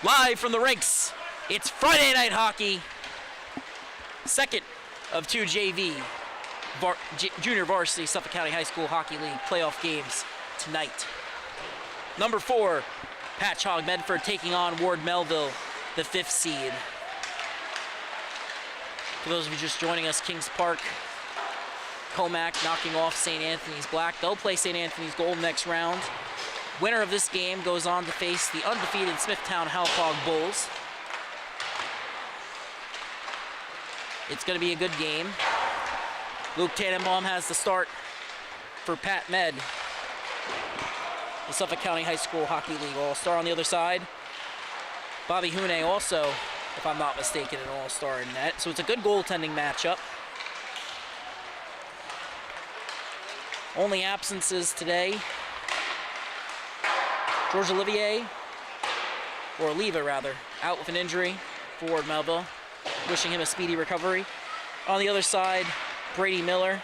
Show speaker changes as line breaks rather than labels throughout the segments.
Live from the rinks, it's Friday Night Hockey. Second of two JV, Junior Varsity Suffolk County High School Hockey League playoff games tonight. Number 4, Patchogue Medford taking on Ward Melville, the 5th seed. For those of you just joining us, Kings Park, Comac knocking off St. Anthony's Black. They'll play St. Anthony's Gold next round. Winner of this game goes on to face the undefeated Smithtown Halfhog Bulls. It's going to be a good game. Luke Tannenbaum has the start for Pat Med, the Suffolk County High School Hockey League All-Star. On the other side, Bobby Hune also, if I'm not mistaken, an All-Star in net. So it's a good goaltending matchup. Only absences today: George Olivier, or Oliva rather, out with an injury for Ward Melville. Wishing him a speedy recovery. On the other side, Brady Miller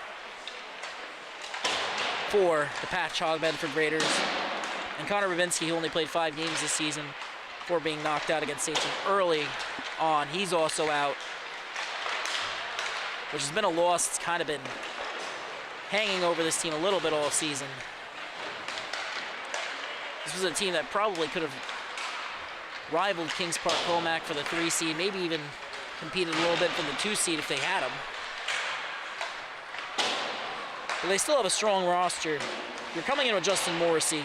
for the Patchogue Medford Raiders. And Connor Babinski, who only played 5 games this season before being knocked out against St. John early on. He's also out, which has been a loss that's kind of been hanging over this team a little bit all season. This was a team that probably could have rivaled Kings Park Comac for the 3 seed, maybe even competed a little bit for the 2 seed if they had them. But they still have a strong roster. You're coming in with Justin Morrissey,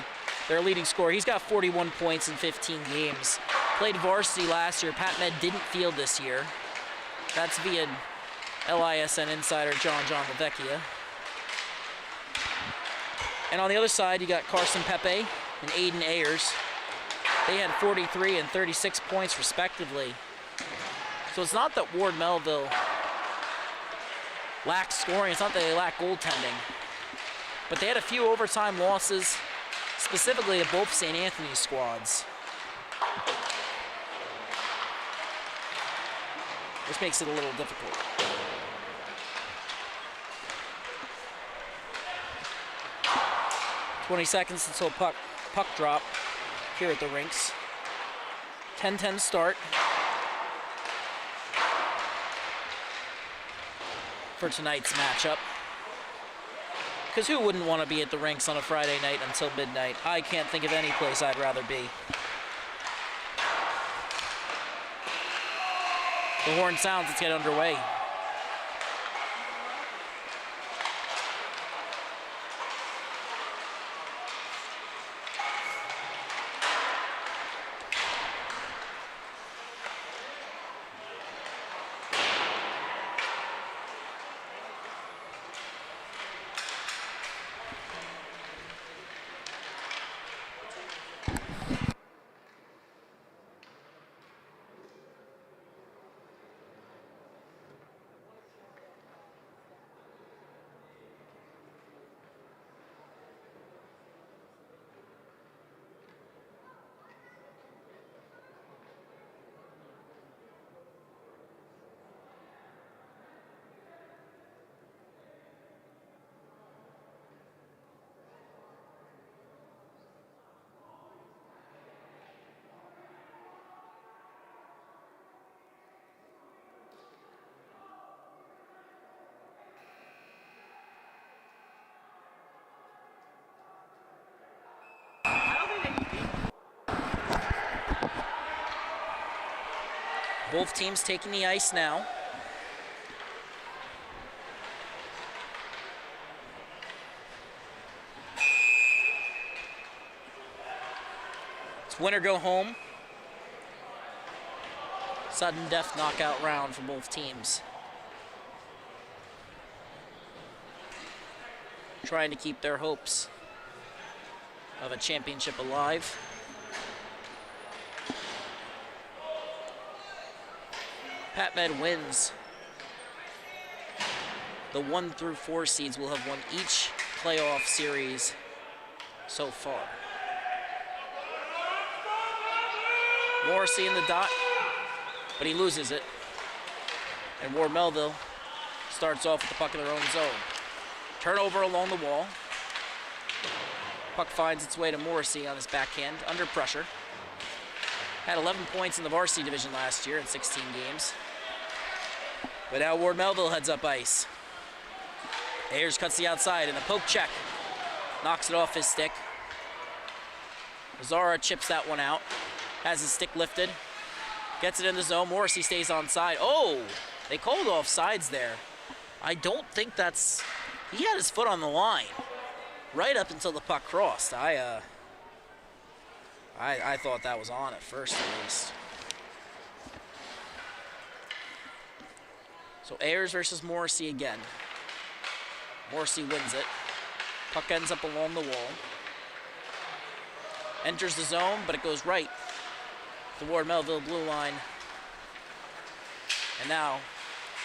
their leading scorer. He's got 41 points in 15 games. Played varsity last year. Pat Med didn't field this year. That's via LISN insider John LaVecchia. And on the other side, you got Carson Pepe and Aiden Ayers. They had 43 and 36 points respectively. So it's not that Ward Melville lacks scoring, it's not that they lack goaltending. But they had a few overtime losses, specifically at both St. Anthony's squads. Which makes it a little difficult. "20 seconds until puck drop here at the rinks. 10-10 start for tonight's matchup. Because who wouldn't want to be at the rinks on a Friday night until midnight? I can't think of any place I'd rather be. The horn sounds, let's get underway. Both teams taking the ice now. It's win or go home. Sudden death knockout round for both teams. Trying to keep their hopes of a championship alive. Pat Med wins. The 1 through 4 seeds will have won each playoff series so far. Morrissey in the dot, but he loses it. And Ward Melville starts off with the puck in their own zone. Turnover along the wall. Puck finds its way to Morrissey on his backhand, under pressure. Had 11 points in the varsity division last year in 16 games. But now Ward Melville heads up ice. Ayers cuts the outside and a poke check. Knocks it off his stick. Zara chips that one out. Has his stick lifted. Gets it in the zone. Morrissey stays on side. Oh, they called off sides there. I don't think that's... He had his foot on the line right up until the puck crossed. I thought that was on at first, at least. So Ayers versus Morrissey again. Morrissey wins it. Puck ends up along the wall. Enters the zone, but it goes right. The Ward Melville blue line. And now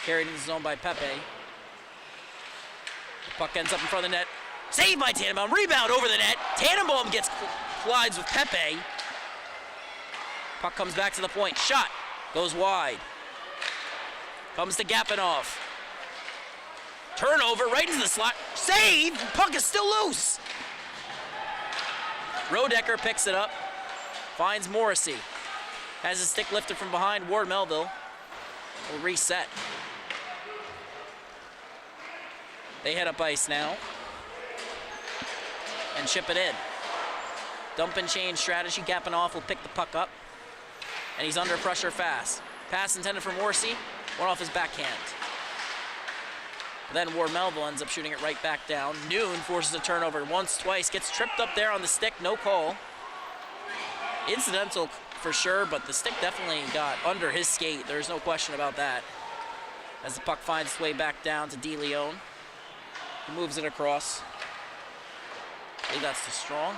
carried in the zone by Pepe. The puck ends up in front of the net. Saved by Tannenbaum. Rebound over the net. Tannenbaum collides with Pepe. Puck comes back to the point. Shot. Goes wide. Comes to Gapinoff. Turnover right into the slot. Save. Puck is still loose. Rodecker picks it up. Finds Morrissey. Has his stick lifted from behind. Ward Melville will reset. They head up ice now and chip it in. Dump and change strategy. Gapinoff will pick the puck up, and he's under pressure fast. Pass intended for Morrissey. Went off his backhand. But then Ward Melville ends up shooting it right back down. Noon forces a turnover once, twice. Gets tripped up there on the stick. No call. Incidental for sure, but the stick definitely got under his skate. There's no question about that. As the puck finds its way back down to DeLeon. He moves it across. I believe that's to Strong.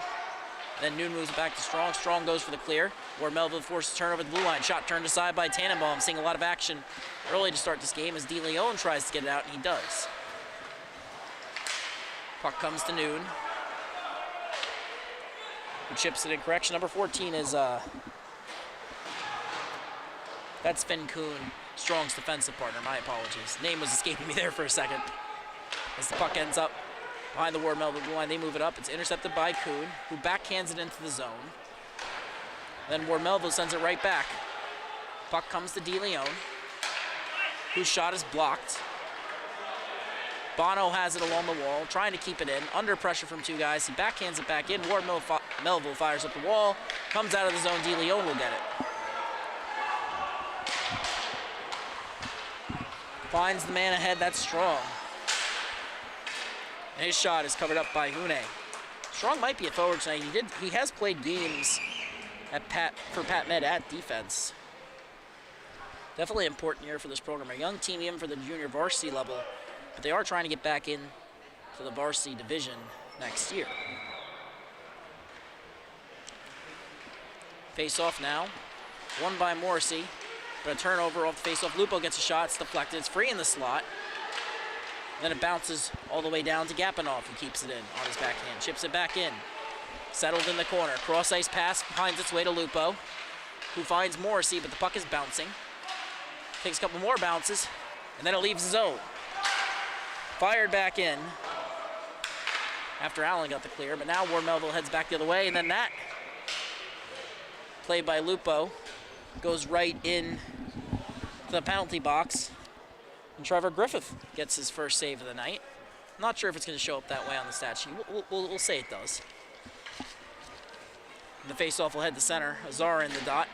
Then Noon moves it back to Strong. Strong goes for the clear. Ward Melville forces a turnover at the blue line. Shot turned aside by Tannenbaum. Seeing a lot of action early to start this game as DeLeon tries to get it out, and he does. Puck comes to Noon, who chips it in. Correction, number 14 is, that's Finn Kuhn, Strong's defensive partner. My apologies. Name was escaping me there for a second. As the puck ends up behind the Ward Melville blue line, they move it up. It's intercepted by Kuhn, who backhands it into the zone. Then Ward Melville sends it right back. Puck comes to DeLeon, whose shot is blocked. Bono has it along the wall, trying to keep it in. Under pressure from two guys. He backhands it back in. Ward Melville fires up the wall. Comes out of the zone. DeLeon will get it. Finds the man ahead. That's Strong. And his shot is covered up by Hune. Strong might be a forward tonight. He has played games for Pat Med at defense. Definitely an important year for this program. A young team even for the junior varsity level, but they are trying to get back in to the varsity division next year. Face off now. Won by Morrissey, but a turnover off the face off. Lupo gets a shot. It's deflected. It's free in the slot. Then it bounces all the way down to Gapinoff, who keeps it in on his backhand. Chips it back in. Settled in the corner. Cross-ice pass finds its way to Lupo, who finds Morrissey, but the puck is bouncing. Takes a couple more bounces, and then it leaves the zone. Fired back in after Allen got the clear, but now Ward Melville heads back the other way, and then that play by Lupo goes right in the penalty box. And Trevor Griffith gets his first save of the night. Not sure if it's going to show up that way on the stat sheet. We'll say it does. And the face-off will head to center. Azar in the dot.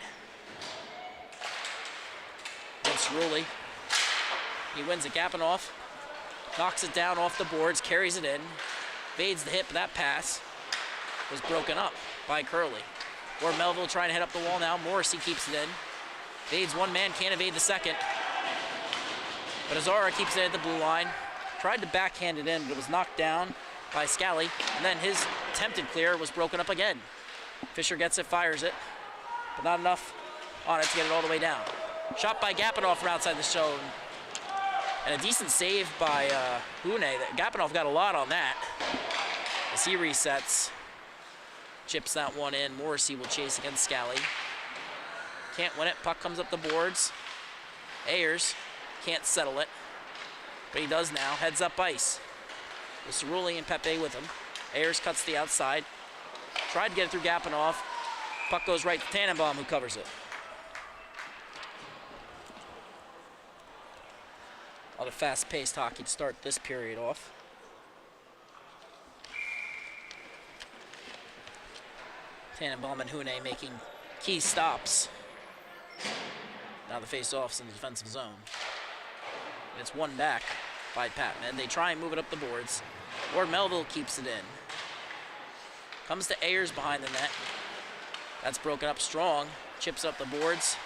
Against Rulli. He wins it. Gapinoff knocks it down off the boards, carries it in, evades the hit, but that pass was broken up by Curley. Ward Melville trying to head up the wall now. Morrissey keeps it in. Evades one man, can't evade the second. But Azara keeps it at the blue line. Tried to backhand it in, but it was knocked down by Scally. And then his attempted clear was broken up again. Fisher gets it, fires it, but not enough on it to get it all the way down. Shot by Gapinoff from outside the zone. And a decent save by Hune. Gapinoff got a lot on that. As he resets, chips that one in. Morrissey will chase against Scally. Can't win it. Puck comes up the boards. Ayers can't settle it, but he does now. Heads up ice. With Cerulli and Pepe with him. Ayers cuts the outside. Tried to get it through Gapinoff. Puck goes right to Tannenbaum, who covers it. A lot of fast-paced hockey to start this period off. Tannenbaum and Hune making key stops. Now the face-off's in the defensive zone. And it's one back by Pat Med. They try and move it up the boards. Or Melville keeps it in. Comes to Ayers behind the net. That's broken up strong. Chips up the boards.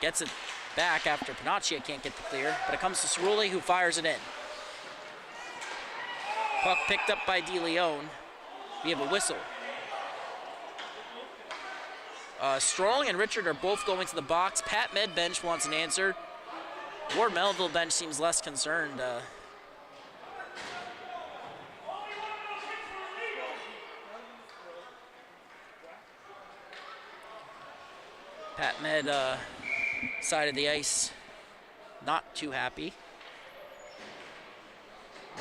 Gets it back after Patchogue can't get the clear. But it comes to Cerulli, who fires it in. Puck picked up by DeLeon. We have a whistle. Strong and Richard are both going to the box. Pat Med bench wants an answer. Ward Melville bench seems less concerned. Pat Med side of the ice, not too happy.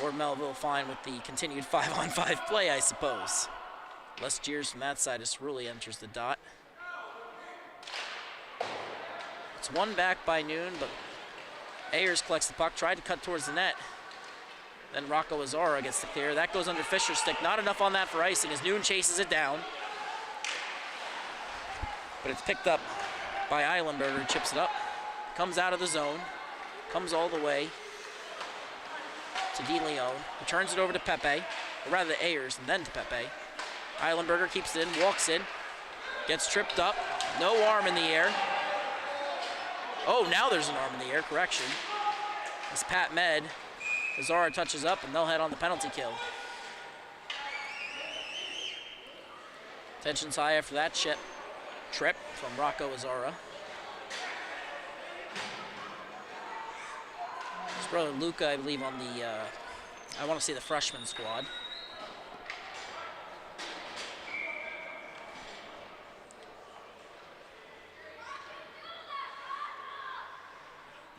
Ward Melville fine with the continued 5-on-5 play, I suppose. Less cheers from that side as Cerulli enters the dot. It's one back by Noon, but Ayers collects the puck, tried to cut towards the net. Then Rocco Azara gets the clear. That goes under Fisher's stick. Not enough on that for icing as Noon chases it down. But it's picked up by Eilenberger, chips it up. Comes out of the zone. Comes all the way to DeLeon. Who turns it over to Pepe. Or rather to Ayers and then to Pepe. Eilenberger keeps it in, walks in. Gets tripped up. No arm in the air. Oh, now there's an arm in the air, correction. As Pat Med, Azara touches up and they'll head on the penalty kill. Tension's high after that trip from Rocco Azara. His brother Luca, I believe, on the, I want to say the freshman squad.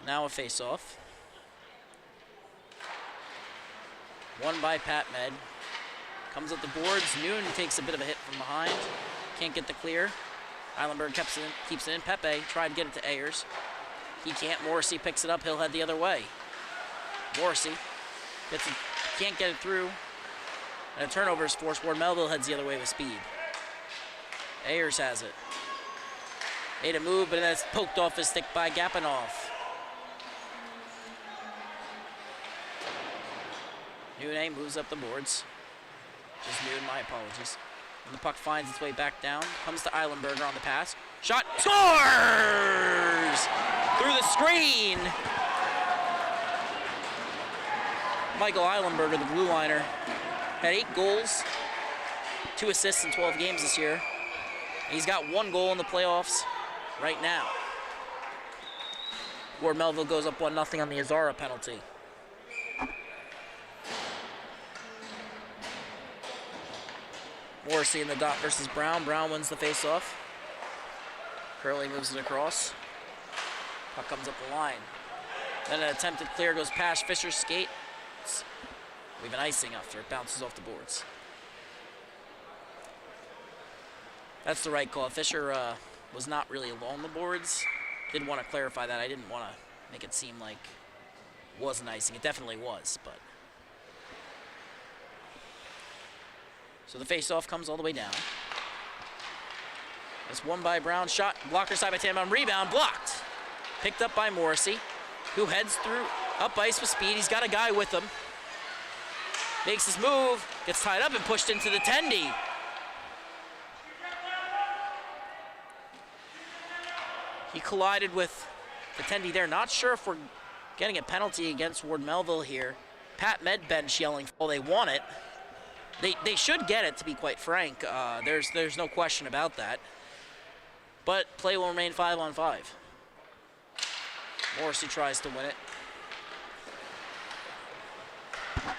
Now a face-off. Won by Pat Med. Comes up the boards. Noon takes a bit of a hit from behind. Can't get the clear. Eilenberg keeps it in. Pepe tried to get it to Ayers. He can't. Morrissey picks it up. He'll head the other way. Morrissey can't get it through. And a turnover is forced. Ward Melville heads the other way with speed. Ayers has it. Made a move, but that's poked off his stick by Gapanov. Noon moves up the boards. Just Noon, my apologies. And the puck finds its way back down. Comes to Eilenberger on the pass. Shot, scores! Through the screen! Michael Eilenberger, the blue liner, had 8 goals, 2 assists in 12 games this year. He's got 1 goal in the playoffs right now. Ward Melville goes up 1-0 on the Azara penalty. Morrissey in the dot versus Brown. Brown wins the face-off. Curley moves it across. Puck comes up the line. Then an attempted clear goes past Fisher's skate. We have an icing after it bounces off the boards. That's the right call. Fisher was not really along the boards. Did want to clarify that. I didn't want to make it seem like it wasn't icing. It definitely was, but. So the face-off comes all the way down. It's won by Brown. Shot, blocker side by Tannenbaum. Rebound, blocked. Picked up by Morrissey, who heads through up ice with speed. He's got a guy with him. Makes his move, gets tied up and pushed into the tendy. He collided with the tendy there. Not sure if we're getting a penalty against Ward Melville here. Pat Med bench yelling, well, they want it. They should get it, to be quite frank. There's no question about that. But play will remain 5-on-5. Morrissey tries to win it.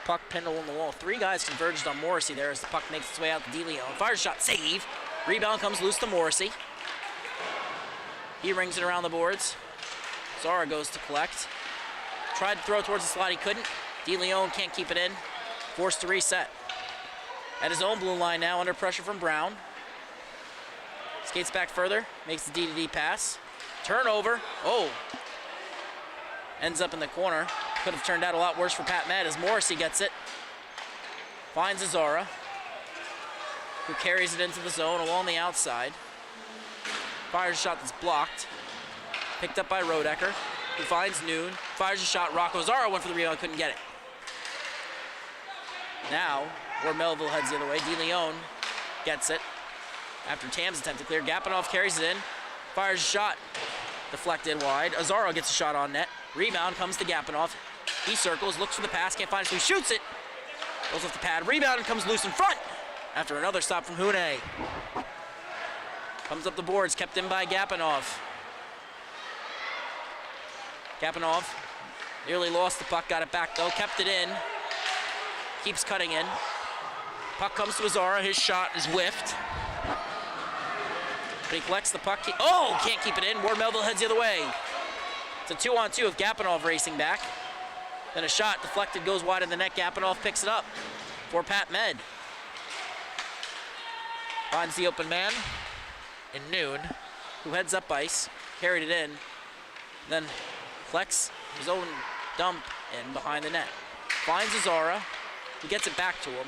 Puck pinned along the wall. 3 guys converged on Morrissey there as the puck makes its way out to DeLeon. Fires shot, save. Rebound comes loose to Morrissey. He rings it around the boards. Zara goes to collect. Tried to throw towards the slot, he couldn't. DeLeon can't keep it in. Forced to reset. At his own blue line now, under pressure from Brown. Skates back further, makes the D-to-D pass. Turnover. Oh. Ends up in the corner. Could have turned out a lot worse for Pat Med as Morrissey gets it. Finds Azara, who carries it into the zone along the outside. Fires a shot that's blocked. Picked up by Rodecker, who finds Noon. Fires a shot. Rocco Azara went for the rebound, couldn't get it. Now, where Melville heads the other way, DeLeon gets it. After Tam's attempt to clear, Gapinoff carries it in. Fires a shot. Deflected wide. Azara gets a shot on net. Rebound comes to Gapinoff. He circles, looks for the pass, can't find it, so he shoots it. Goes off the pad. Rebound and comes loose in front. After another stop from Hune. Comes up the boards, kept in by Gapinoff. Gapinoff nearly lost the puck, got it back though, kept it in. Keeps cutting in. Puck comes to Azara, his shot is whiffed. But he collects the puck. Oh, can't keep it in. Ward Melville heads the other way. It's a 2-on-2 of Gapinoff racing back. Then a shot deflected, goes wide of the net. Gapinoff picks it up for Pat Med. Finds the open man in Noon, who heads up ice, carried it in, then collects his own dump in behind the net. Finds Azara, who gets it back to him.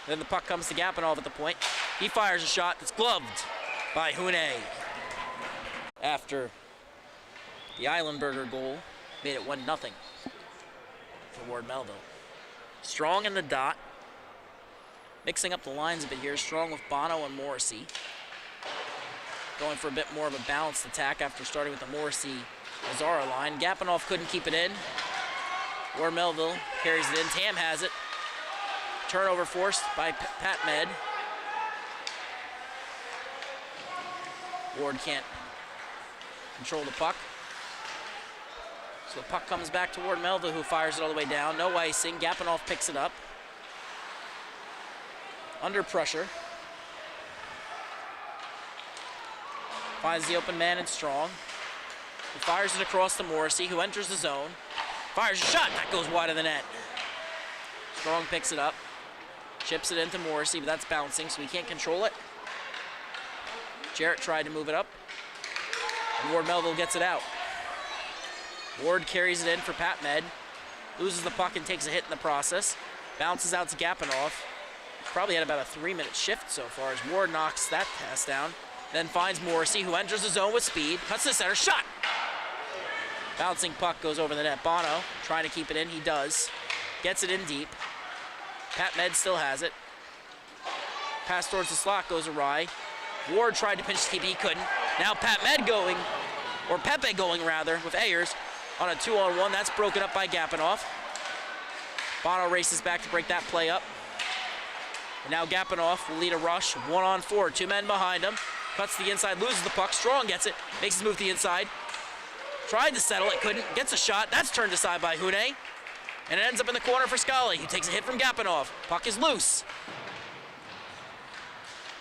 Then the puck comes to Gapinoff at the point. He fires a shot that's gloved by Hune. After the Eilenberger goal made it 1-0 for Ward Melville. Strong in the dot. Mixing up the lines a bit here. Strong with Bono and Morrissey. Going for a bit more of a balanced attack after starting with the Morrissey-Azara line. Gapinoff couldn't keep it in. Ward Melville carries it in. Tam has it. Turnover forced by Pat Med. Ward can't control the puck. So the puck comes back to Ward Melville, who fires it all the way down. No icing. Gapinoff picks it up. Under pressure. Finds the open man and Strong. He fires it across to Morrissey, who enters the zone. Fires a shot. That goes wide of the net. Strong picks it up. Chips it into Morrissey, but that's bouncing, so he can't control it. Jarrett tried to move it up. And Ward Melville gets it out. Ward carries it in for Pat Med. Loses the puck and takes a hit in the process. Bounces out to Gapinoff. Probably had about a 3-minute shift so far as Ward knocks that pass down. Then finds Morrissey, who enters the zone with speed. Cuts to the center. Shot! Bouncing puck goes over the net. Bono trying to keep it in. He does. Gets it in deep. Pat Med still has it. Pass towards the slot goes awry. Ward tried to pinch to keep it. He couldn't. Now Pat Med going, or Pepe going rather, with Ayers on a 2-on-1. That's broken up by Gapinoff. Bono races back to break that play up. And now Gapinoff will lead a rush. 1-on-4. 2 men behind him. Cuts to the inside, loses the puck. Strong gets it. Makes his move to the inside. Tried to settle it, couldn't. Gets a shot. That's turned aside by Hune. And it ends up in the corner for Scully, who takes a hit from Gapinoff. Puck is loose.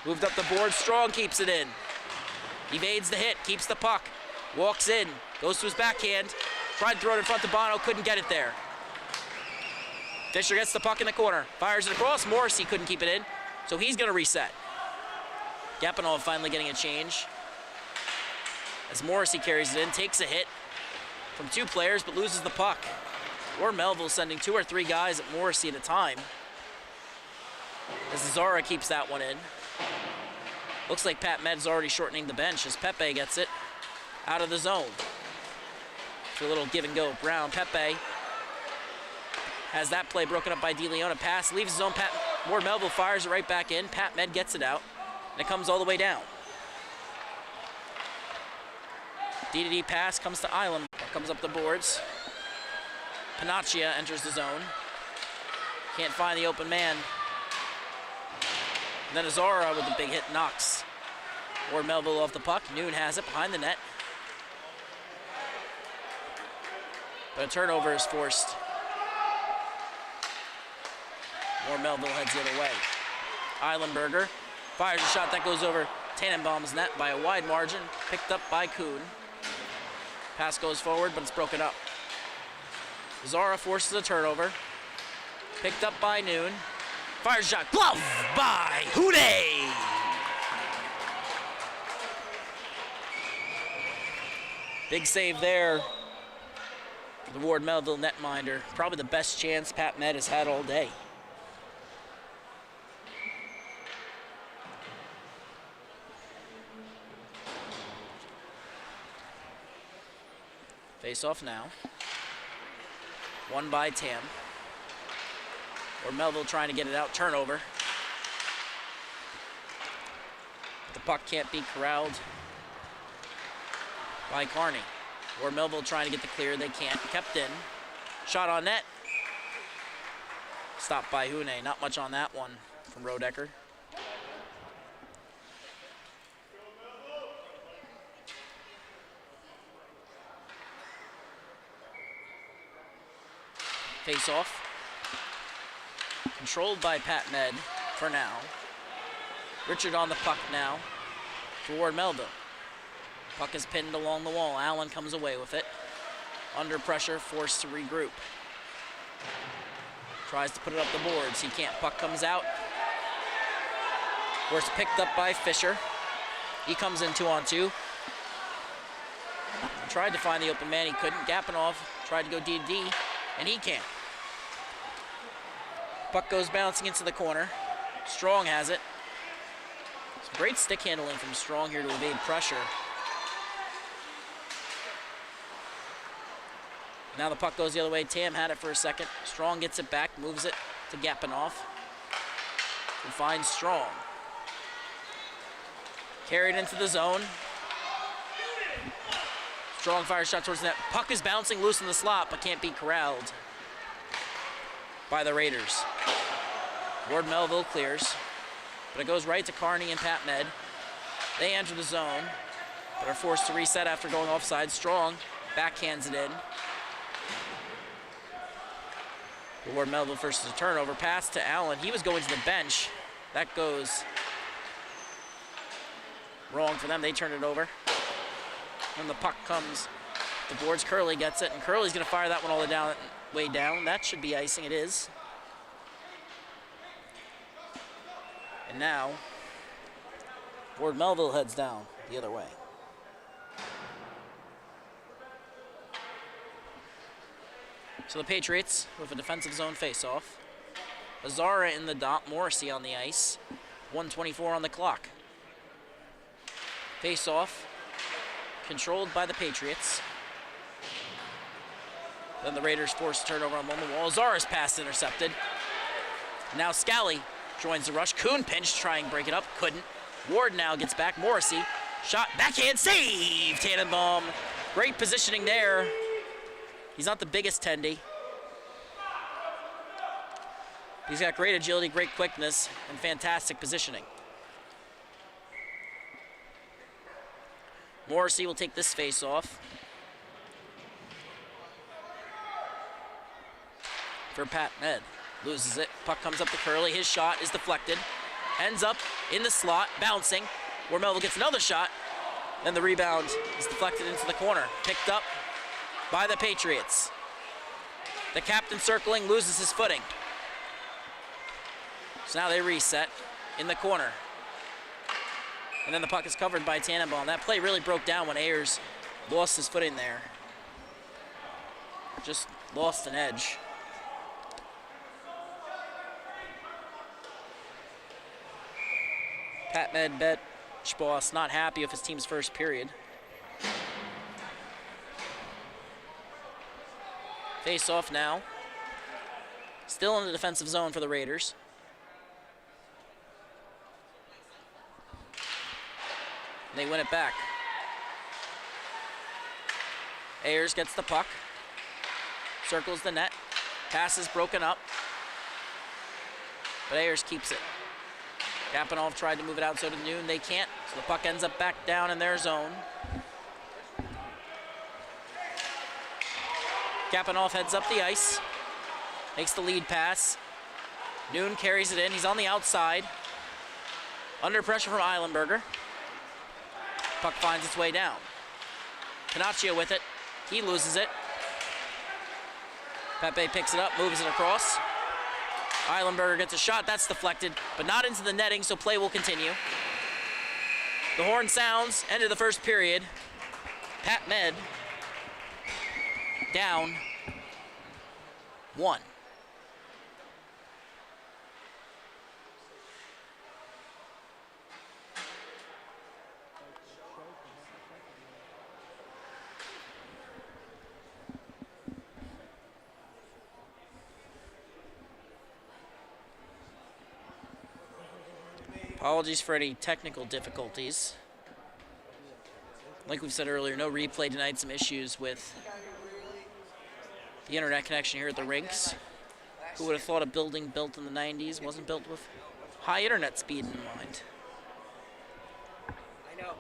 Moved up the board. Strong keeps it in. Evades the hit. Keeps the puck. Walks in. Goes to his backhand. Tried to throw it in front to Bono. Couldn't get it there. Fisher gets the puck in the corner. Fires it across. Morrissey couldn't keep it in. So he's going to reset. Gapinoff finally getting a change. As Morrissey carries it in. Takes a hit from 2 players, but loses the puck. Or Melville sending 2 or 3 guys at Morrissey at a time. As Azara keeps that one in. Looks like Pat Med's already shortening the bench as Pepe gets it out of the zone. For a little give and go. Brown, Pepe has that play broken up by DeLeon. A pass, leaves his own. Ward Melville fires it right back in. Pat Med gets it out, and it comes all the way down. D-to-D pass comes to Island. Comes up the boards. Panaccia enters the zone. Can't find the open man. And then Azara with the big hit knocks Ward Melville off the puck. Noon has it behind the net. But a turnover is forced. Ward Melville heads the other way. Eilenberger fires a shot that goes over Tannenbaum's net by a wide margin. Picked up by Kuhn. Pass goes forward, but it's broken up. Zara forces a turnover. Picked up by Noon. Fires a shot. Glove by Houday. Big save there. The Ward Melville netminder. Probably the best chance Pat Med has had all day. Face off now. Won by Tam. Or Melville trying to get it out. Turnover. The puck can't be corralled by Kearney. Or Melville trying to get the clear. They can't. Kept in. Shot on net. Stopped by Houday. Not much on that one from Rodecker. Face off. Controlled by Pat Med for now. Richard on the puck now toward Melville. Puck is pinned along the wall. Allen comes away with it. Under pressure, forced to regroup. Tries to put it up the boards. He can't. Puck comes out. Force picked up by Fisher. He comes in 2-on-2. Tried to find the open man. He couldn't. Gapinoff tried to go D-to-D, and he can't. Puck goes bouncing into the corner. Strong has it. Some great stick handling from Strong here to evade pressure. Now the puck goes the other way. Tam had it for a second. Strong gets it back, moves it to Gapinoff. And finds Strong. Carried into the zone. Strong fires shot towards the net. Puck is bouncing loose in the slot, but can't be corralled by the Raiders. Ward Melville clears, but it goes right to Kearney and Pat Med. They enter the zone, but are forced to reset after going offside. Strong backhands it in. Ward Melville versus a turnover. Pass to Allen. He was going to the bench. That goes wrong for them. They turn it over. When the puck comes, the boards, Curley gets it, and Curley's going to fire that one all the way down. That should be icing. It is. And now, Ward Melville heads down the other way. So the Patriots with a defensive zone face-off. Azara in the dot, Morrissey on the ice. 1:24 on the clock. Face-off, controlled by the Patriots. Then the Raiders force a turnover on the wall. Azara's pass intercepted. Now Scally joins the rush. Kuhn pinched, trying to break it up, couldn't. Ward now gets back. Morrissey, shot, backhand, save! Tannenbaum, great positioning there. He's not the biggest tendy. He's got great agility, great quickness, and fantastic positioning. Morrissey will take this face off. For Pat Med. Loses it. Puck comes up to Curley. His shot is deflected. Ends up in the slot, bouncing. Where Melville gets another shot. Then the rebound is deflected into the corner. Picked up by the Patriots. The captain circling, loses his footing. So now they reset in the corner. And then the puck is covered by Tannenbaum. That play really broke down when Ayers lost his footing there. Just lost an edge. Pat Med bench boss not happy with his team's first period. Face off now. Still in the defensive zone for the Raiders. And they win it back. Ayers gets the puck. Circles the net. Pass is broken up. But Ayers keeps it. Gapinoff tried to move it out, so did Noon. They can't, so the puck ends up back down in their zone. Gapinoff heads up the ice. Makes the lead pass. Noon carries it in. He's on the outside. Under pressure from Eilenberger. Puck finds its way down. Panaccio with it. He loses it. Pepe picks it up, moves it across. Eilenberger gets a shot. That's deflected, but not into the netting, so play will continue. The horn sounds. End of the first period. Pat Med down 1. Apologies for any technical difficulties. Like we've said earlier, no replay tonight. Some issues with the internet connection here at the rinks. Who would have thought a building built in the 90s wasn't built with high internet speed in mind?
I know.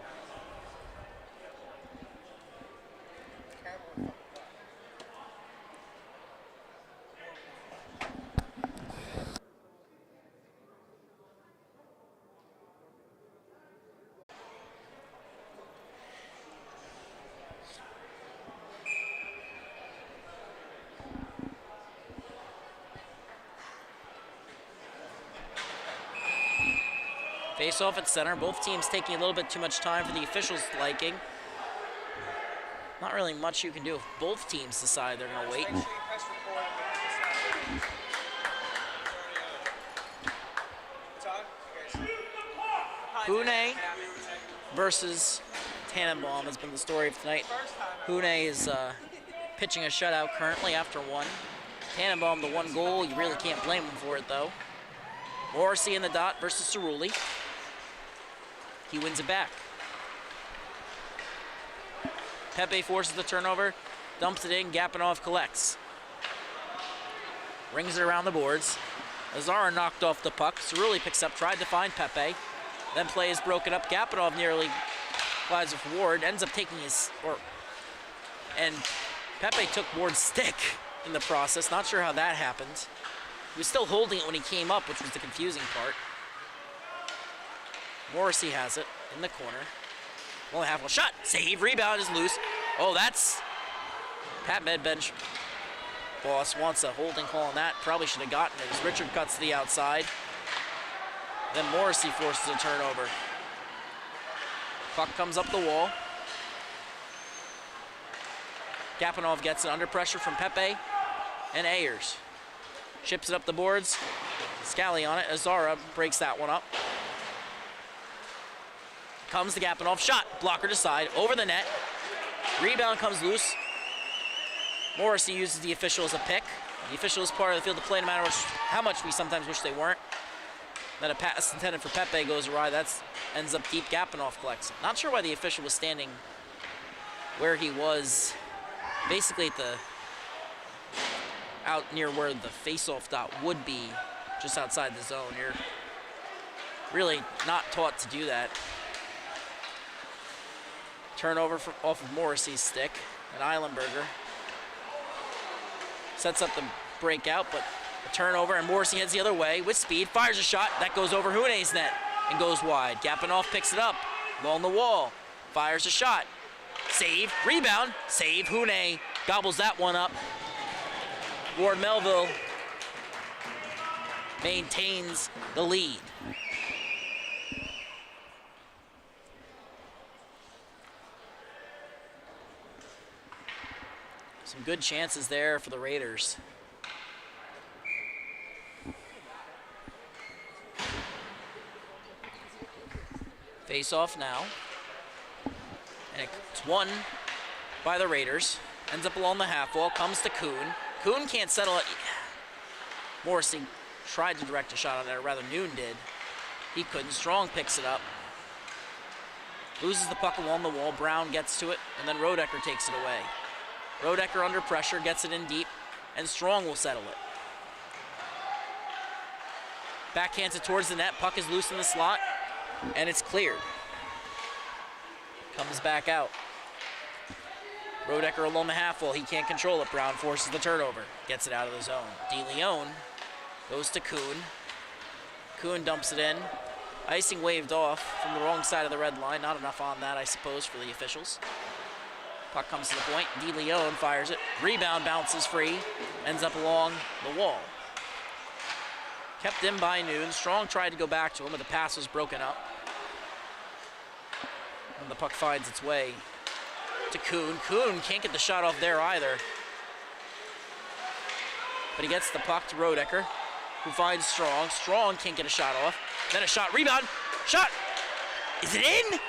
Face off at center. Both teams taking a little bit too much time for the officials' liking. Not really much you can do if both teams decide they're going to wait. Hune versus Tannenbaum has been the story of tonight. Hune is pitching a shutout currently after 1. Tannenbaum, the 1 goal. You really can't blame him for it, though. Morrissey in the dot versus Cerulli. He wins it back. Pepe forces the turnover, dumps it in, Gapanov collects. Rings it around the boards. Azara knocked off the puck. Cerulli picks up, tried to find Pepe. Then play is broken up. Gapanov nearly flies with Ward, ends up taking his, and Pepe took Ward's stick in the process. Not sure how that happened. He was still holding it when he came up, which was the confusing part. Morrissey has it in the corner. Only half a shot. Save. Rebound is loose. Oh, that's Pat Med bench boss wants a holding call on that. Probably should have gotten it as Richard cuts to the outside. Then Morrissey forces a turnover. Puck comes up the wall. Gapanov gets it under pressure from Pepe and Ayers. Chips it up the boards. Scally on it. Azara breaks that one up. Comes the Gapanov shot. Blocker to side. Over the net. Rebound comes loose. Morrissey uses the official as a pick. The official is part of the field of play no matter how much we sometimes wish they weren't. Then a pass intended for Pepe goes awry. That ends up deep. Gapanov collects. Not sure why the official was standing where he was. Basically at the out near where the face-off dot would be, just outside the zone. You're really not taught to do that. Turnover off of Morrissey's stick, and Eilenberger sets up the breakout, but a turnover, and Morrissey heads the other way with speed, fires a shot, that goes over Hune's net and goes wide. Gapanov picks it up, along the wall, fires a shot, save, rebound, save, Hune gobbles that one up. Ward Melville maintains the lead. Some good chances there for the Raiders. Face off now. And it's won by the Raiders. Ends up along the half wall, comes to Kuhn. Kuhn can't settle it. Morrissey tried to direct a shot on it, or rather Noon did. He couldn't. Strong picks it up. Loses the puck along the wall. Brown gets to it, and then Rodecker takes it away. Rodecker under pressure, gets it in deep, and Strong will settle it. Backhands it towards the net. Puck is loose in the slot, and it's cleared. Comes back out. Rodecker along the half wall. He can't control it. Brown forces the turnover. Gets it out of the zone. DeLeon goes to Kuhn. Kuhn dumps it in. Icing waved off from the wrong side of the red line. Not enough on that, I suppose, for the officials. Puck comes to the point. DeLeon fires it. Rebound bounces free. Ends up along the wall. Kept in by Noon. Strong tried to go back to him, but the pass was broken up. And the puck finds its way to Kuhn. Kuhn can't get the shot off there either. But he gets the puck to Rodecker, who finds Strong. Strong can't get a shot off. Then a shot, rebound, shot. Is it in?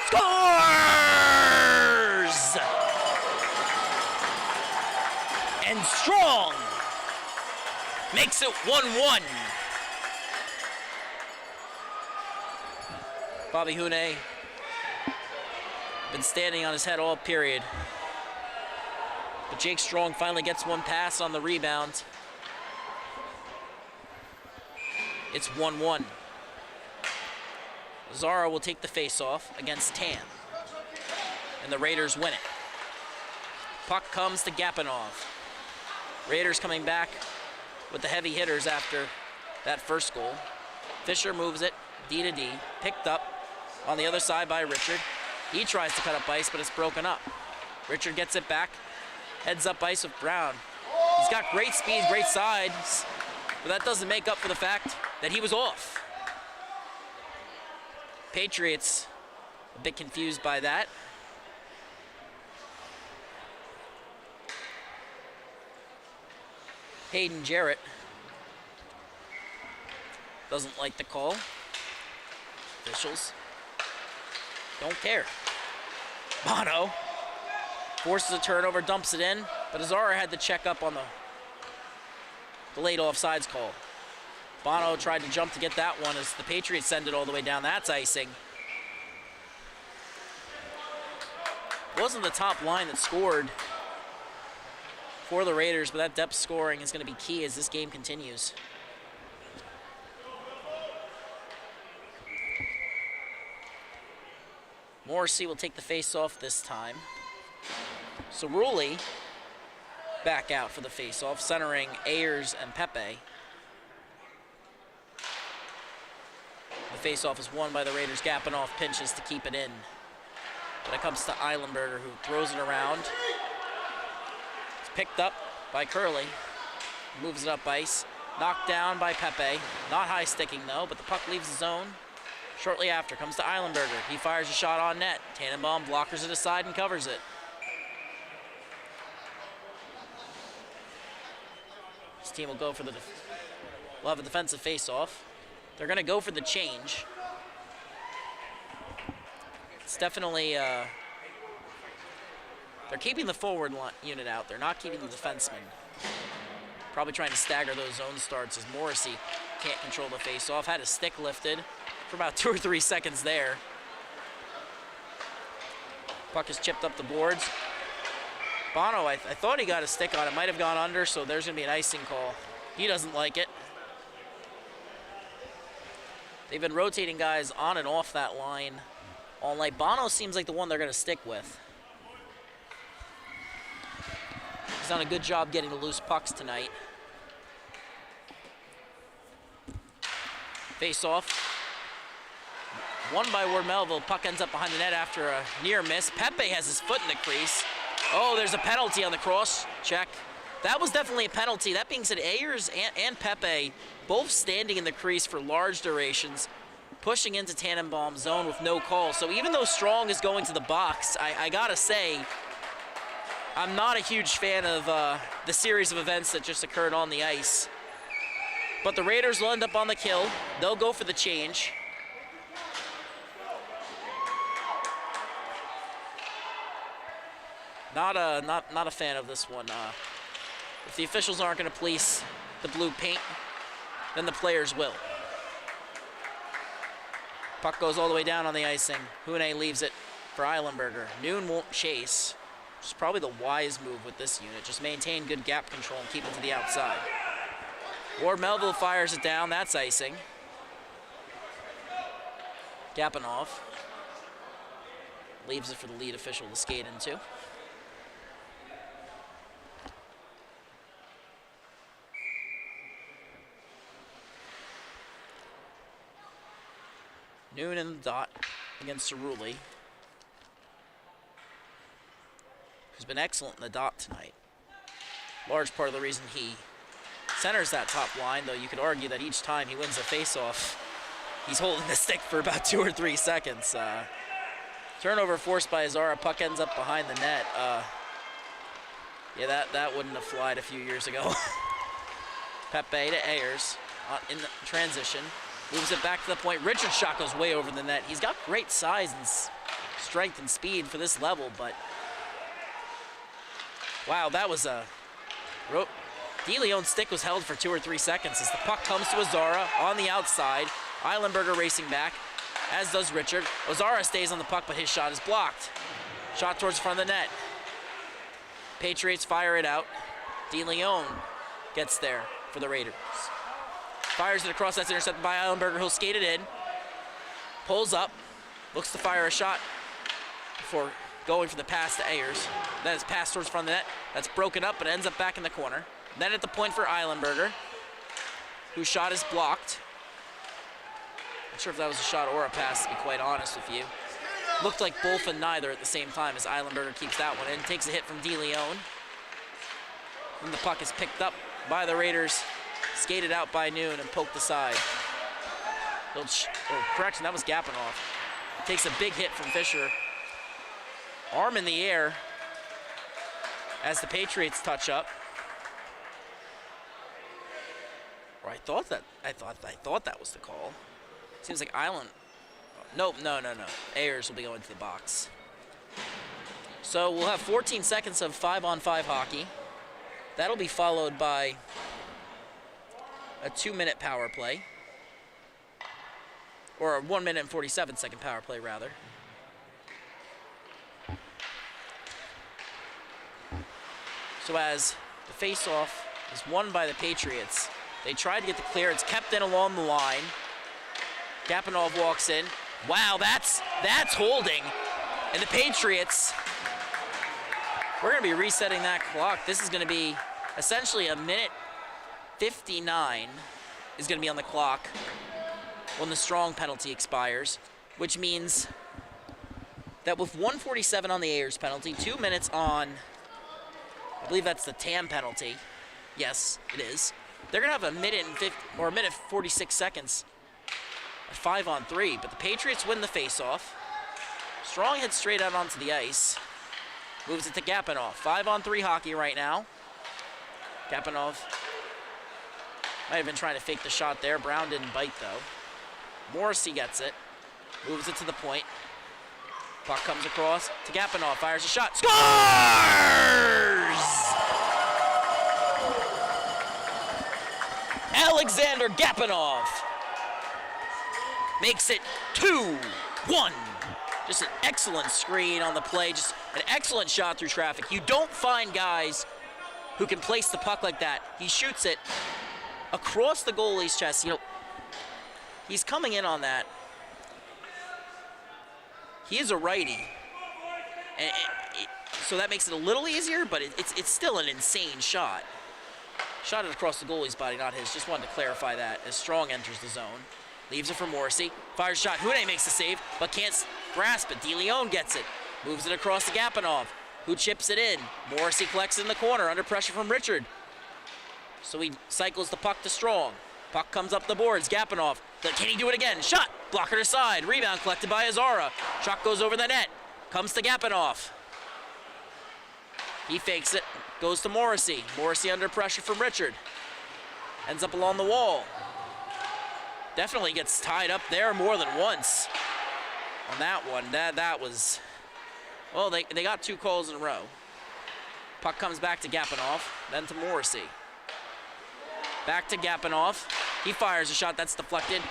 Scores! And Strong makes it 1-1. Bobby Hune been standing on his head all period. But Jake Strong finally gets one pass on the rebound. It's 1-1. Zara will take the face-off against Tan. And the Raiders win it. Puck comes to Gapanov. Raiders coming back with the heavy hitters after that first goal. Fisher moves it, D to D, picked up on the other side by Richard. He tries to cut up ice, but it's broken up. Richard gets it back, heads up ice with Brown. He's got great speed, great sides, but that doesn't make up for the fact that he was off. Patriots a bit confused by that. Hayden Jarrett doesn't like the call. Officials don't care. Bono forces a turnover, dumps it in, but Azara had to check up on the late offsides call. Bono tried to jump to get that one as the Patriots send it all the way down. That's icing. It wasn't the top line that scored for the Raiders, but that depth scoring is going to be key as this game continues. Morrissey will take the face-off this time. Cerulli back out for the face-off, centering Ayers and Pepe. The face-off is won by the Raiders. Gapanov pinches to keep it in. But it comes to Eilenberger, who throws it around. It's picked up by Curley. Moves it up ice. Knocked down by Pepe. Not high sticking though, but the puck leaves the zone. Shortly after comes to Eilenberger. He fires a shot on net. Tannenbaum blockers it aside and covers it. This team will go for will have a defensive face-off. They're going to go for the change. It's definitely, they're keeping the forward unit out. They're not keeping the defensemen. Probably trying to stagger those zone starts as Morrissey can't control the face-off. Had his stick lifted for about 2 or 3 seconds there. Puck is chipped up the boards. Bono, I thought he got a stick on it. Might have gone under, so there's going to be an icing call. He doesn't like it. They've been rotating guys on and off that line all night. Bono seems like the one they're going to stick with. He's done a good job getting the loose pucks tonight. Face off. Won by Ward Melville. Puck ends up behind the net after a near miss. Pepe has his foot in the crease. Oh, there's a penalty on the cross check. That was definitely a penalty. That being said, Ayers and Pepe both standing in the crease for large durations, pushing into Tannenbaum's zone with no call. So even though Strong is going to the box, I gotta say, I'm not a huge fan of the series of events that just occurred on the ice. But the Raiders will end up on the kill. They'll go for the change. Not a fan of this one. If the officials aren't going to police the blue paint, then the players will. Puck goes all the way down on the icing. Hune leaves it for Eilenberger. Noon won't chase, which is probably the wise move with this unit. Just maintain good gap control and keep it to the outside. Ward Melville fires it down. That's icing. Gapanov leaves it for the lead official to skate into. Noon in the dot against Cerulli, who's been excellent in the dot tonight. Large part of the reason he centers that top line, though you could argue that each time he wins a face-off, he's holding the stick for about 2 or 3 seconds. Turnover forced by Azara. Puck ends up behind the net. Yeah, that wouldn't have flied a few years ago. Pepe to Ayers in the transition. Moves it back to the point. Richard's shot goes way over the net. He's got great size and strength and speed for this level, but wow, that was a... DeLeon's stick was held for 2 or 3 seconds as the puck comes to Azara on the outside. Eilenberger racing back, as does Richard. Azara stays on the puck, but his shot is blocked. Shot towards the front of the net. Patriots fire it out. DeLeon gets there for the Raiders. Fires it across, that's intercepted by Eilenberger. He'll skate it in. Pulls up. Looks to fire a shot before going for the pass to Ayers. Then it's passed towards the front of the net. That's broken up, but ends up back in the corner. Then at the point for Eilenberger, whose shot is blocked. Not sure if that was a shot or a pass, to be quite honest with you. Looked like both and neither at the same time as Eilenberger keeps that one in. Takes a hit from DeLeon. And the puck is picked up by the Raiders. Skated out by Noon and poked aside. Correction, that was Gapinoff. Takes a big hit from Fisher. Arm in the air as the Patriots touch up. Or I thought that was the call. Seems like Island. Nope, no. Ayers will be going to the box. So we'll have 14 seconds of 5-on-5 hockey. That'll be followed by a 2-minute power play. Or a 1 minute and 47-second power play, rather. So as the face-off is won by the Patriots, they tried to get the clearance, kept in along the line. Gapinov walks in. Wow, that's holding. And the Patriots, we're going to be resetting that clock. This is going to be essentially a minute 59 is going to be on the clock when the strong penalty expires, which means that with 1:47 on the Ayers penalty, 2 minutes on, I believe that's the TAM penalty. Yes, it is. They're going to have a minute and 50, or a minute 46 seconds at 5-on-3, but the Patriots win the faceoff. Strong heads straight out onto the ice. Moves it to Gapinov. 5-on-3 hockey right now. Gapinov might have been trying to fake the shot there. Brown didn't bite, though. Morrissey gets it. Moves it to the point. Puck comes across to Gapinov. Fires a shot. Scores! Alexander Gapinov makes it 2-1. Just an excellent screen on the play. Just an excellent shot through traffic. You don't find guys who can place the puck like that. He shoots it across the goalie's chest. You know, he's coming in on that. He is a righty. And so that makes it a little easier, but it's still an insane shot. Shot it across the goalie's body, not his. Just wanted to clarify that as Strong enters the zone. Leaves it for Morrissey. Fires a shot. Hune makes the save, but can't grasp it. DeLeon gets it. Moves it across to Gapinov, who chips it in. Morrissey collects it in the corner under pressure from Richard. So he cycles the puck to Strong. Puck comes up the boards. Gapinov. Can he do it again? Shot. Blocker to side. Rebound collected by Azara. Shot goes over the net. Comes to Gapinov. He fakes it. Goes to Morrissey. Morrissey under pressure from Richard. Ends up along the wall. Definitely gets tied up there more than once on that one. That was... Well, they got 2 calls in a row. Puck comes back to Gapinov, then to Morrissey. Back to Gapinov. He fires a shot that's deflected.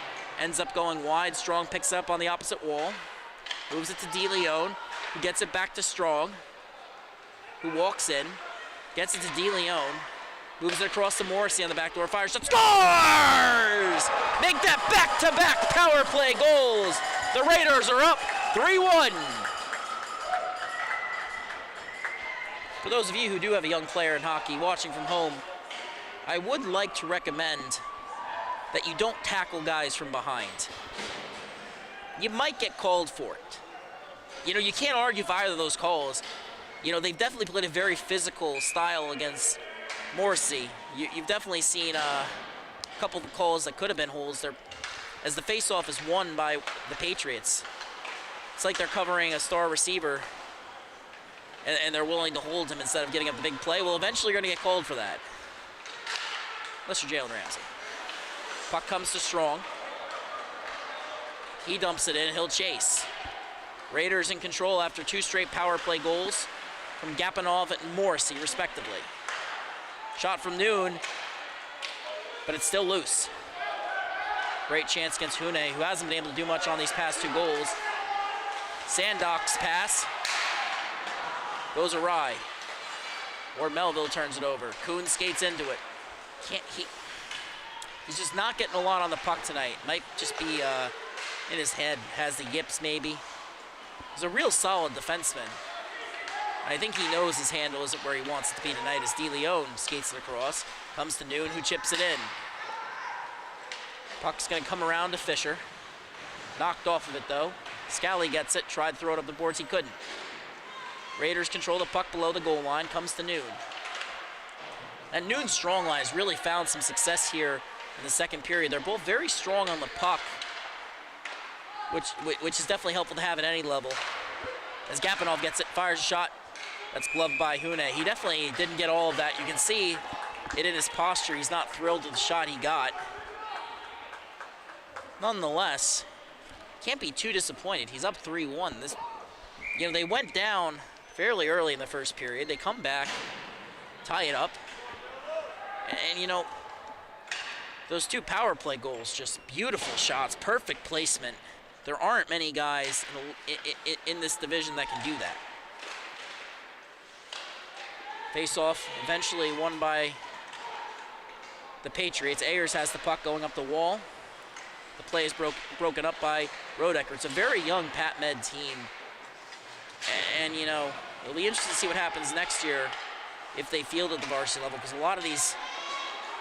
Ends up going wide. Strong picks up on the opposite wall. Moves it to DeLeon, who gets it back to Strong, who walks in. Gets it to DeLeon. Moves it across to Morrissey on the back door. Fires shot. Scores! Make that back-to-back power play goals. The Raiders are up 3-1. For those of you who do have a young player in hockey watching from home, I would like to recommend that you don't tackle guys from behind. You might get called for it. You know, you can't argue for either of those calls. You know, they've definitely played a very physical style against Morrissey, you've definitely seen a couple of calls that could have been holes there, as the faceoff is won by the Patriots. It's like they're covering a star receiver, and they're willing to hold him instead of getting up the big play. Well, eventually you're going to get called for that. Unless you're Jalen Ramsey. Puck comes to Strong. He dumps it in. He'll chase. Raiders in control after 2 straight power play goals from Gapanov and Morrissey, respectively. Shot from Noon, but it's still loose. Great chance against Hune, who hasn't been able to do much on these past 2 goals. Sandok's pass goes awry. Or Melville turns it over. Kuhn skates into it. He's just not getting a lot on the puck tonight. Might just be in his head. Has the yips maybe. He's a real solid defenseman. I think he knows his handle isn't where he wants it to be tonight as DeLeon skates it across. Comes to Noon, who chips it in. Puck's going to come around to Fisher. Knocked off of it, though. Scally gets it, tried to throw it up the boards, he couldn't. Raiders control the puck below the goal line, comes to Noon. And Noon's strong line has really found some success here in the second period. They're both very strong on the puck, which is definitely helpful to have at any level. As Gapanov gets it, fires a shot. That's gloved by Hune. He definitely didn't get all of that. You can see it in his posture. He's not thrilled with the shot he got. Nonetheless, can't be too disappointed. He's up 3-1. They went down fairly early in the first period. They come back, tie it up. And those 2 power play goals, just beautiful shots, perfect placement. There aren't many guys in this division that can do that. Face-off eventually won by the Patriots. Ayers has the puck going up the wall. The play is broken up by Rodecker. It's a very young Pat Med team. And, it'll be interesting to see what happens next year if they field at the varsity level, because a lot of these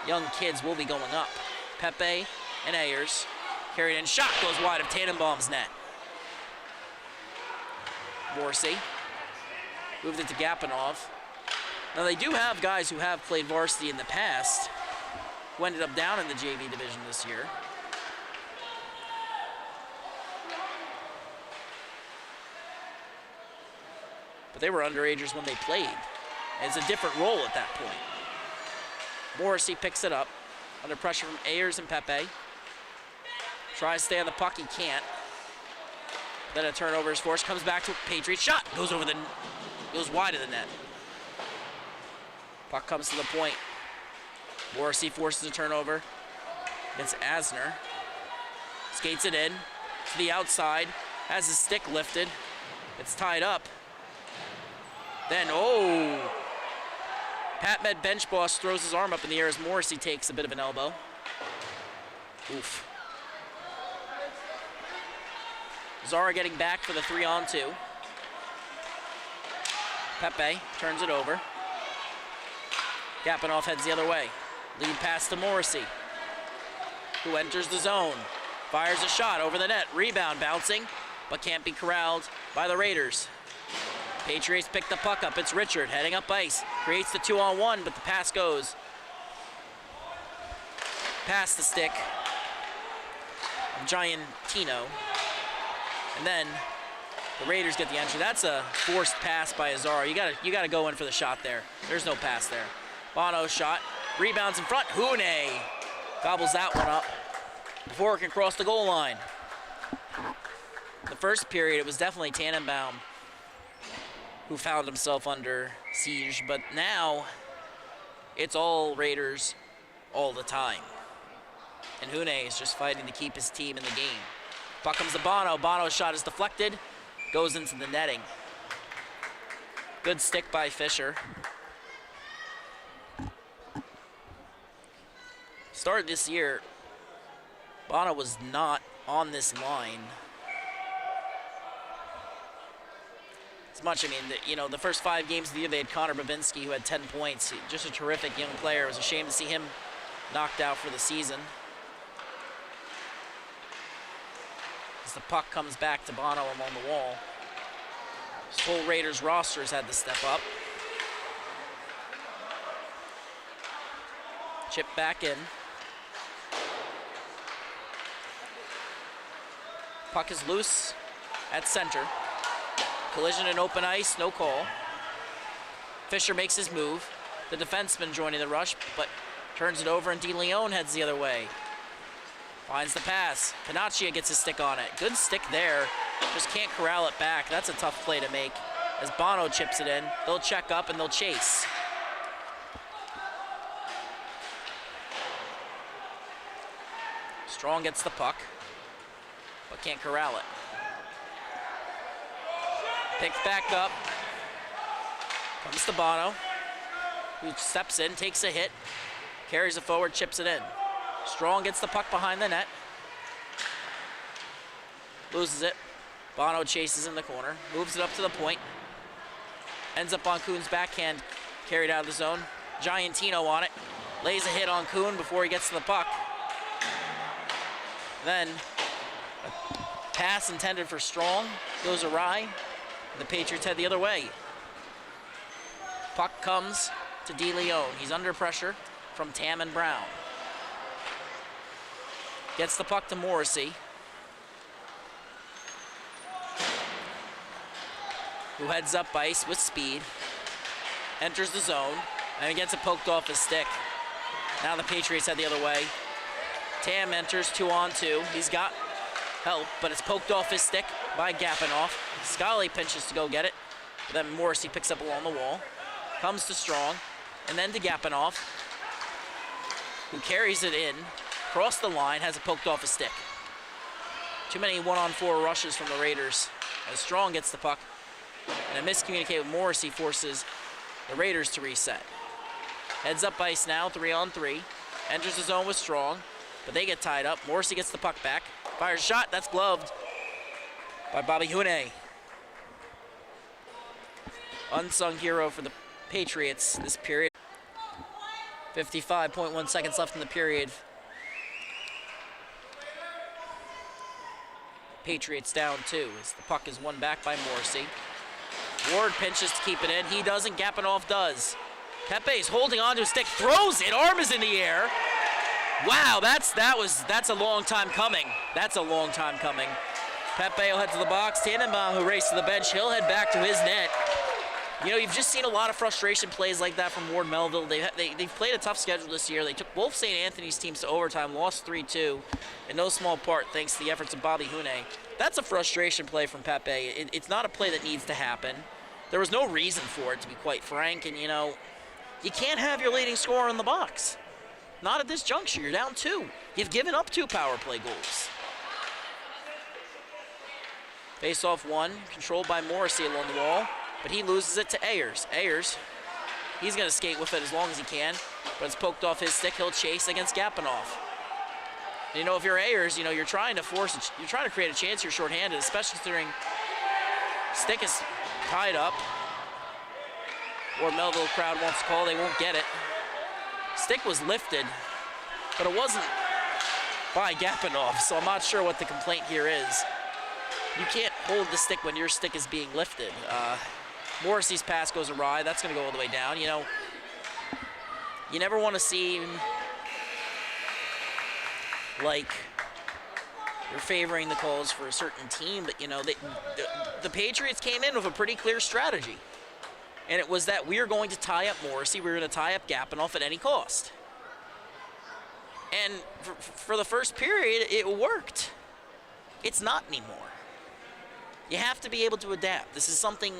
young kids will be going up. Pepe and Ayers. Carried in. Shot goes wide of Tannenbaum's net. Morrissey. Moved it to Gapanov. Now, they do have guys who have played varsity in the past who ended up down in the JV division this year. But they were underagers when they played. And it's a different role at that point. Morrissey picks it up under pressure from Ayers and Pepe. Tries to stay on the puck, he can't. Then a turnover is forced, comes back to a Patriot shot. Goes wide of the net. Puck comes to the point. Morrissey forces a turnover against Asner. Skates it in to the outside. Has his stick lifted. It's tied up. Then, Pat Med bench boss throws his arm up in the air as Morrissey takes a bit of an elbow. Oof. Zara getting back for the 3-on-2. Pepe turns it over. Gapanov heads the other way. Lead pass to Morrissey, who enters the zone. Fires a shot over the net. Rebound bouncing, but can't be corralled by the Raiders. Patriots pick the puck up. It's Richard heading up ice. Creates the 2-on-1, but the pass goes past the stick of Giantino. And then the Raiders get the entry. That's a forced pass by Azar. You gotta go in for the shot there. There's no pass there. Bono's shot. Rebounds in front. Hune gobbles that one up before it can cross the goal line. The first period, it was definitely Tannenbaum who found himself under siege, but now it's all Raiders all the time. And Hune is just fighting to keep his team in the game. Puck comes to Bono. Bono's shot is deflected, goes into the netting. Good stick by Fisher. Started this year, Bono was not on this line as much. I mean, the first 5 games of the year, they had Connor Babinski, who had 10 points. Just a terrific young player. It was a shame to see him knocked out for the season. As the puck comes back to Bono along the wall. This whole Raiders roster has had to step up. Chip back in. Puck is loose at center. Collision in open ice, no call. Fisher makes his move. The defenseman joining the rush, but turns it over and DeLeon heads the other way. Finds the pass. Patchogue gets his stick on it. Good stick there. Just can't corral it back. That's a tough play to make. As Bono chips it in, they'll check up and they'll chase. Strong gets the puck, but can't corral it. Picked back up. Comes to Bono, who steps in, takes a hit, carries it forward, chips it in. Strong gets the puck behind the net. Loses it. Bono chases in the corner, moves it up to the point. Ends up on Kuhn's backhand, carried out of the zone. Giantino on it. Lays a hit on Kuhn before he gets to the puck. Then, a pass intended for Strong goes awry. The Patriots head the other way. Puck comes to DeLeon. He's under pressure from Tam and Brown. Gets the puck to Morrissey, who heads up ice with speed. Enters the zone, and he gets it poked off his stick. Now the Patriots head the other way. Tam enters 2-on-2. He's got help, but it's poked off his stick by Gapinoff. Scully pinches to go get it, but then Morrissey picks up along the wall. Comes to Strong, and then to Gapinoff, who carries it in, across the line, has it poked off his stick. Too many 1-on-4 rushes from the Raiders. As Strong gets the puck, and a miscommunicate with Morrissey forces the Raiders to reset. Heads up ice now, 3-on-3. Enters the zone with Strong, but they get tied up. Morrissey gets the puck back. Fires a shot, that's gloved by Bobby Hune. Unsung hero for the Patriots this period. 55.1 seconds left in the period. Patriots down 2 as the puck is won back by Morrissey. Ward pinches to keep it in. He doesn't, Gapinoff does. Pepe's holding on to his stick, throws it, arm is in the air. Wow, that's a long time coming. That's a long time coming. Pepe will head to the box. Tannenbaum, who raced to the bench, he'll head back to his net. You know, you've just seen a lot of frustration plays like that from Ward Melville. They've played a tough schedule this year. They took both St. Anthony's teams to overtime, lost 3-2, in no small part thanks to the efforts of Bobby Hune. That's a frustration play from Pepe. It's not a play that needs to happen. There was no reason for it, to be quite frank, and you know, you can't have your leading scorer in the box. Not at this juncture. You're down 2. You've given up 2 power play goals. Face-off 1, controlled by Morrissey along the wall, but he loses it to Ayers. Ayers, he's going to skate with it as long as he can, but it's poked off his stick. He'll chase against Gapinoff. You know, if you're Ayers, you know, you're trying to create a chance. You're shorthanded, especially considering stick is tied up. Or Melville crowd wants to call, they won't get it. Stick was lifted, but it wasn't by Gapinoff, so I'm not sure what the complaint here is. You can't hold the stick when your stick is being lifted. Morrissey's pass goes awry. That's going to go all the way down. You know, you never want to seem like you're favoring the calls for a certain team, but, you know, the Patriots came in with a pretty clear strategy. And it was that we are going to tie up Morrissey, we were going to tie up Gapinoff at any cost. And for the first period, it worked. It's not anymore. You have to be able to adapt. This is something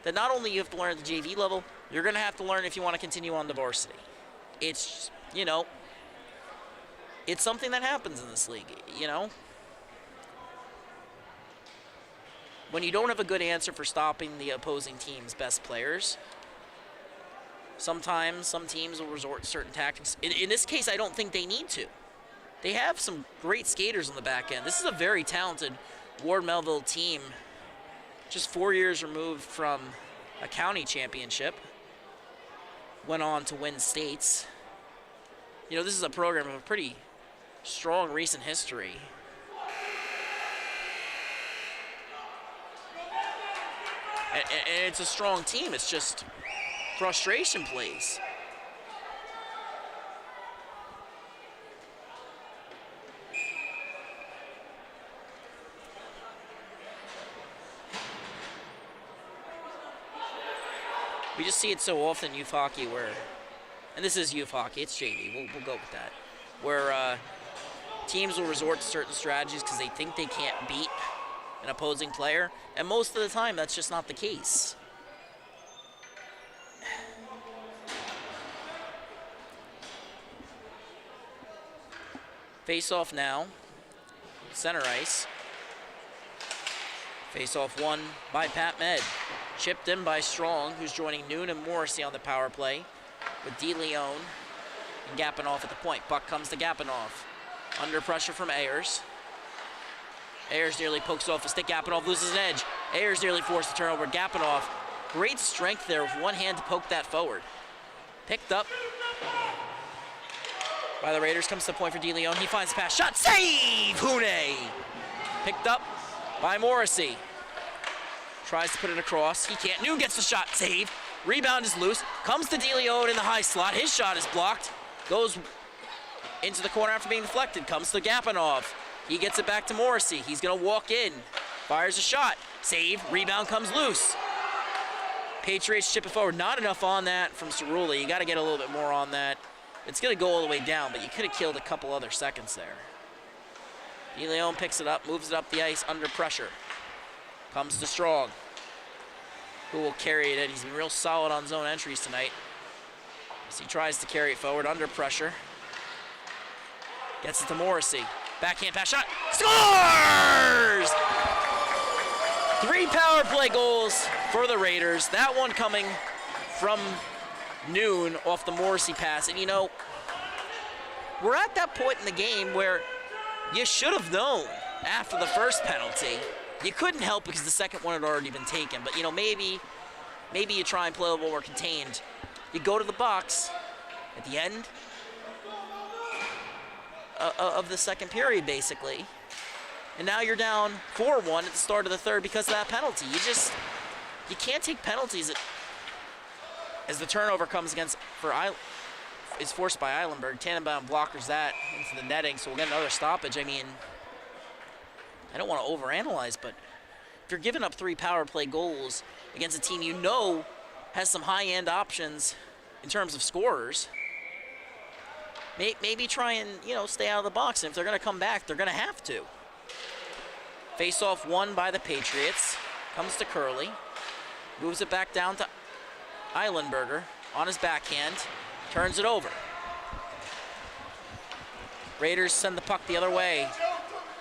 that not only you have to learn at the JV level, you're going to have to learn if you want to continue on to varsity. It's, you know, it's something that happens in this league, you know. When you don't have a good answer for stopping the opposing team's best players, sometimes some teams will resort to certain tactics. In this case, I don't think they need to. They have some great skaters on the back end. This is a very talented Ward Melville team, just 4 years removed from a county championship. Went on to win states. You know, this is a program of a pretty strong recent history. And it's a strong team. It's just frustration plays. We just see it so often in youth hockey where, and this is youth hockey, it's JV, we'll go with that, where teams will resort to certain strategies because they think they can't beat an opposing player, and most of the time that's just not the case. Face-off now, center ice. Face-off won by Pat Med. Chipped in by Strong, who's joining Noon and Morrissey on the power play, with DeLeon and Gapinoff at the point. Puck comes to Gapinoff. Under pressure from Ayers. Ayers nearly pokes off a stick. Gapinoff loses an edge. Ayers nearly forced the turnover. Gapinoff, great strength there with one hand to poke that forward. Picked up by the Raiders, comes to the point for DeLeon. He finds the pass. Shot, save! Hune! Picked up by Morrissey. Tries to put it across. He can't. Noon gets the shot. Save. Rebound is loose. Comes to DeLeon in the high slot. His shot is blocked. Goes into the corner after being deflected. Comes to Gapinoff. He gets it back to Morrissey. He's going to walk in. Fires a shot. Save. Rebound comes loose. Patriots chip it forward. Not enough on that from Cerulli. You got to get a little bit more on that. It's going to go all the way down, but you could have killed a couple other seconds there. DeLeon picks it up, moves it up the ice under pressure. Comes to Strong, who will carry it in. He's been real solid on zone entries tonight, as he tries to carry it forward under pressure. Gets it to Morrissey. Backhand pass shot. Scores! 3 power play goals for the Raiders. That one coming from Noon off the Morrissey pass. And you know, we're at that point in the game where you should have known after the first penalty. You couldn't help because the second one had already been taken. But you know, maybe you try and play a little more contained. You go to the box at the end of the second period, basically. And now you're down 4-1 at the start of the third because of that penalty. You can't take penalties as the turnover comes against is forced by Eilenberg. Tannenbaum blockers that into the netting, so we'll get another stoppage. I mean, I don't want to overanalyze, but if you're giving up 3 power play goals against a team you know has some high-end options in terms of scorers, maybe try and, you know, stay out of the box. And if they're going to come back, they're going to have to. Face-off won by the Patriots. Comes to Curley. Moves it back down to Eilenberger on his backhand. Turns it over. Raiders send the puck the other way.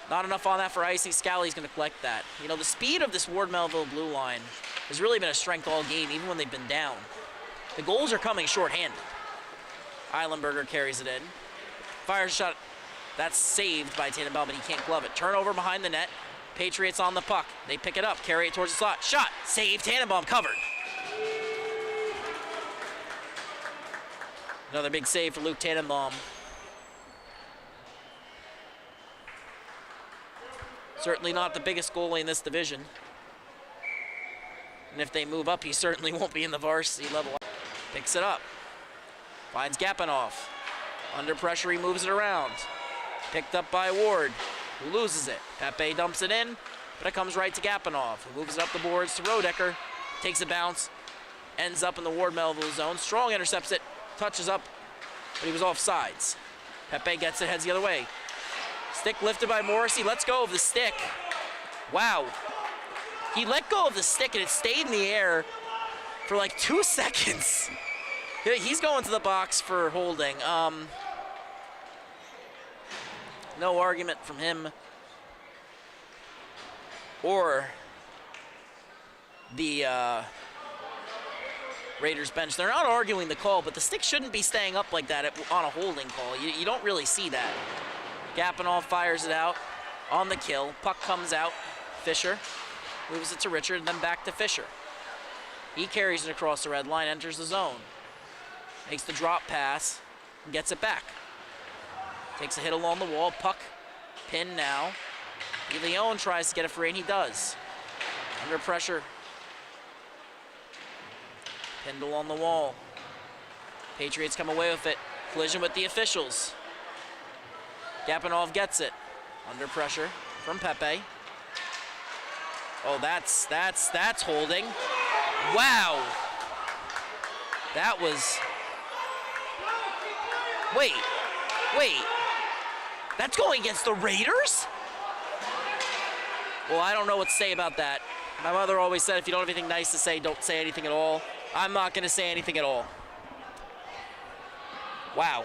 Not enough on that for icing. Scally's going to collect that. You know, the speed of this Ward-Melville blue line has really been a strength all game, even when they've been down. The goals are coming shorthanded. Eilenberger carries it in. Fires a shot. That's saved by Tannenbaum, but he can't glove it. Turnover behind the net. Patriots on the puck. They pick it up, carry it towards the slot. Shot. Save. Tannenbaum covered. Another big save for Luke Tannenbaum. Certainly not the biggest goalie in this division. And if they move up, he certainly won't be in the varsity level. Picks it up. Finds Gapinoff. Under pressure, he moves it around. Picked up by Ward, who loses it. Pepe dumps it in, but it comes right to Gapinoff, who moves it up the boards to Rodecker. Takes a bounce. Ends up in the Ward-Melville zone. Strong intercepts it. Touches up, but he was off sides. Pepe gets it, heads the other way. Stick lifted by Morrissey. Lets go of the stick. Wow. He let go of the stick and it stayed in the air for like 2 seconds. He's going to the box for holding. No argument from him or the Raiders bench. They're not arguing the call, but the stick shouldn't be staying up like that on a holding call. You don't really see that. Gapinoff fires it out on the kill. Puck comes out. Fisher moves it to Richard, and then back to Fisher. He carries it across the red line, enters the zone. Makes the drop pass, and gets it back. Takes a hit along the wall. Puck pinned now. DeLeon tries to get it free, and he does. Under pressure. Pinned along the wall. Patriots come away with it. Collision with the officials. Gapinoff gets it. Under pressure from Pepe. Oh, that's holding. Wow. That was... Wait. That's going against the Raiders? Well, I don't know what to say about that. My mother always said if you don't have anything nice to say, don't say anything at all. I'm not going to say anything at all. Wow.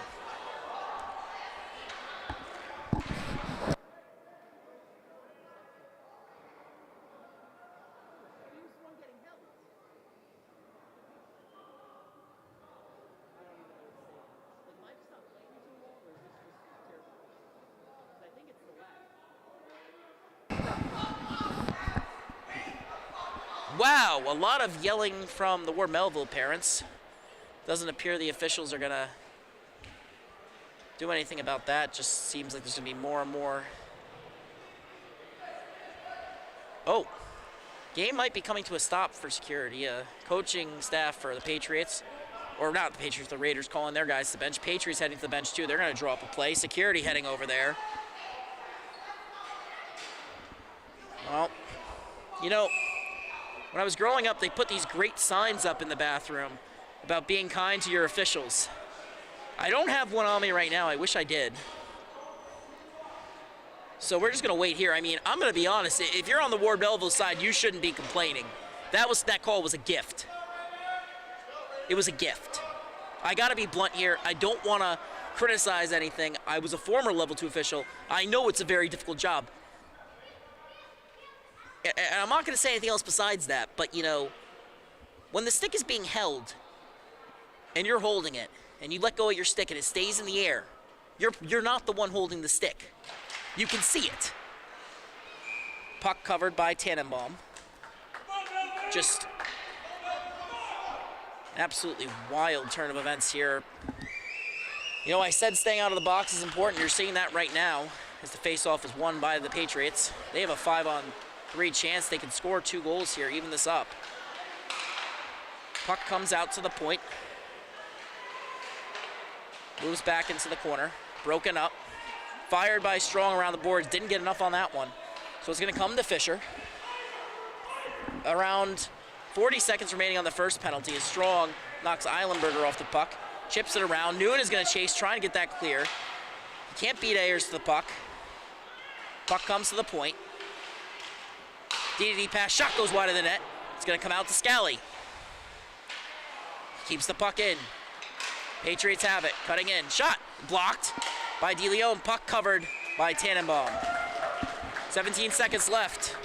Wow, a lot of yelling from the Ward Melville parents. Doesn't appear the officials are gonna do anything about that. Just seems like there's gonna be more and more. Oh, game might be coming to a stop for security. Coaching staff for the Patriots, or not the Patriots, the Raiders calling their guys to the bench. Patriots heading to the bench too. They're gonna draw up a play. Security heading over there. Well, you know, when I was growing up, they put these great signs up in the bathroom about being kind to your officials. I don't have one on me right now. I wish I did. So we're just going to wait here. I mean, I'm going to be honest. If you're on the Ward Melville side, you shouldn't be complaining. That call was a gift. It was a gift. I got to be blunt here. I don't want to criticize anything. I was a former level 2 official. I know it's a very difficult job. And I'm not going to say anything else besides that, but, you know, when the stick is being held and you're holding it and you let go of your stick and it stays in the air, you're not the one holding the stick. You can see it. Puck covered by Tannenbaum. Just an absolutely wild turn of events here. You know, I said staying out of the box is important. You're seeing that right now as the faceoff is won by the Patriots. They have a 5-on-3 chance they can score 2 goals here, even this up. Puck comes out to the point. Moves back into the corner. Broken up. Fired by Strong around the boards. Didn't get enough on that one. So it's going to come to Fisher. Around 40 seconds remaining on the first penalty as Strong knocks Eilenberger off the puck. Chips it around. Nguyen is going to chase, trying to get that clear. He can't beat Ayers to the puck. Puck comes to the point. DDD pass, shot goes wide of the net. It's going to come out to Scally. Keeps the puck in. Patriots have it, cutting in. Shot, blocked by DeLeon. Puck covered by Tannenbaum. 17 seconds left.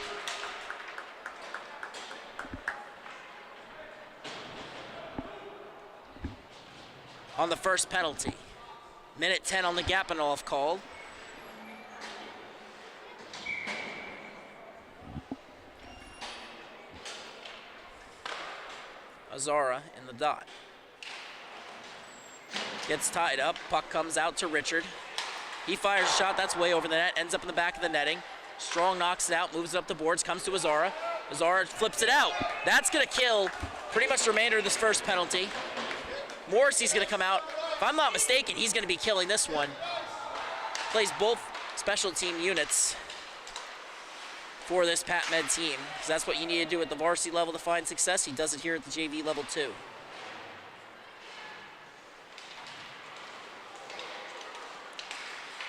On the first penalty. Minute 10 on the Gapinoff call. Azara in the dot. Gets tied up. Puck comes out to Richard. He fires a shot. That's way over the net. Ends up in the back of the netting. Strong knocks it out. Moves it up the boards. Comes to Azara. Azara flips it out. That's going to kill pretty much the remainder of this first penalty. Morrissey's going to come out. If I'm not mistaken, he's going to be killing this one. Plays both special team units for this Pat Med team. Because that's what you need to do at the varsity level to find success. He does it here at the JV level too.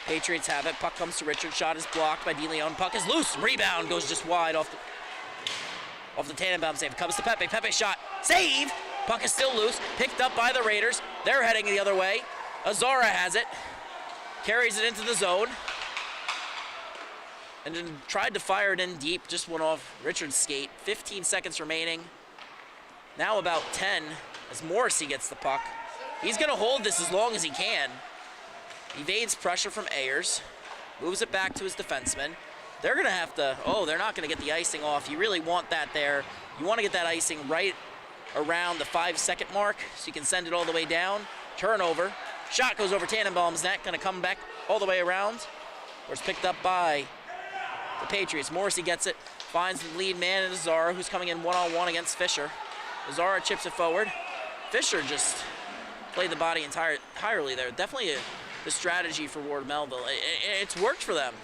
Patriots have it. Puck comes to Richard. Shot is blocked by DeLeon. Puck is loose. Rebound goes just wide off the Tannenbaum save. Comes to Pepe. Pepe shot. Save! Puck is still loose. Picked up by the Raiders. They're heading the other way. Azara has it. Carries it into the zone. And then tried to fire it in deep. Just went off Richard's skate. 15 seconds remaining. Now about 10 as Morrissey gets the puck. He's going to hold this as long as he can. Evades pressure from Ayers. Moves it back to his defenseman. They're going to have to... Oh, they're not going to get the icing off. You really want that there. You want to get that icing right around the 5-second mark so you can send it all the way down. Turnover. Shot goes over Tannenbaum's net. Going to come back all the way around. Or it's picked up by the Patriots. Morrissey gets it. Finds the lead man in Azara, who's coming in one-on-one against Fisher. Azara chips it forward. Fisher just played the body entirely there. Definitely the strategy for Ward Melville. It's worked for them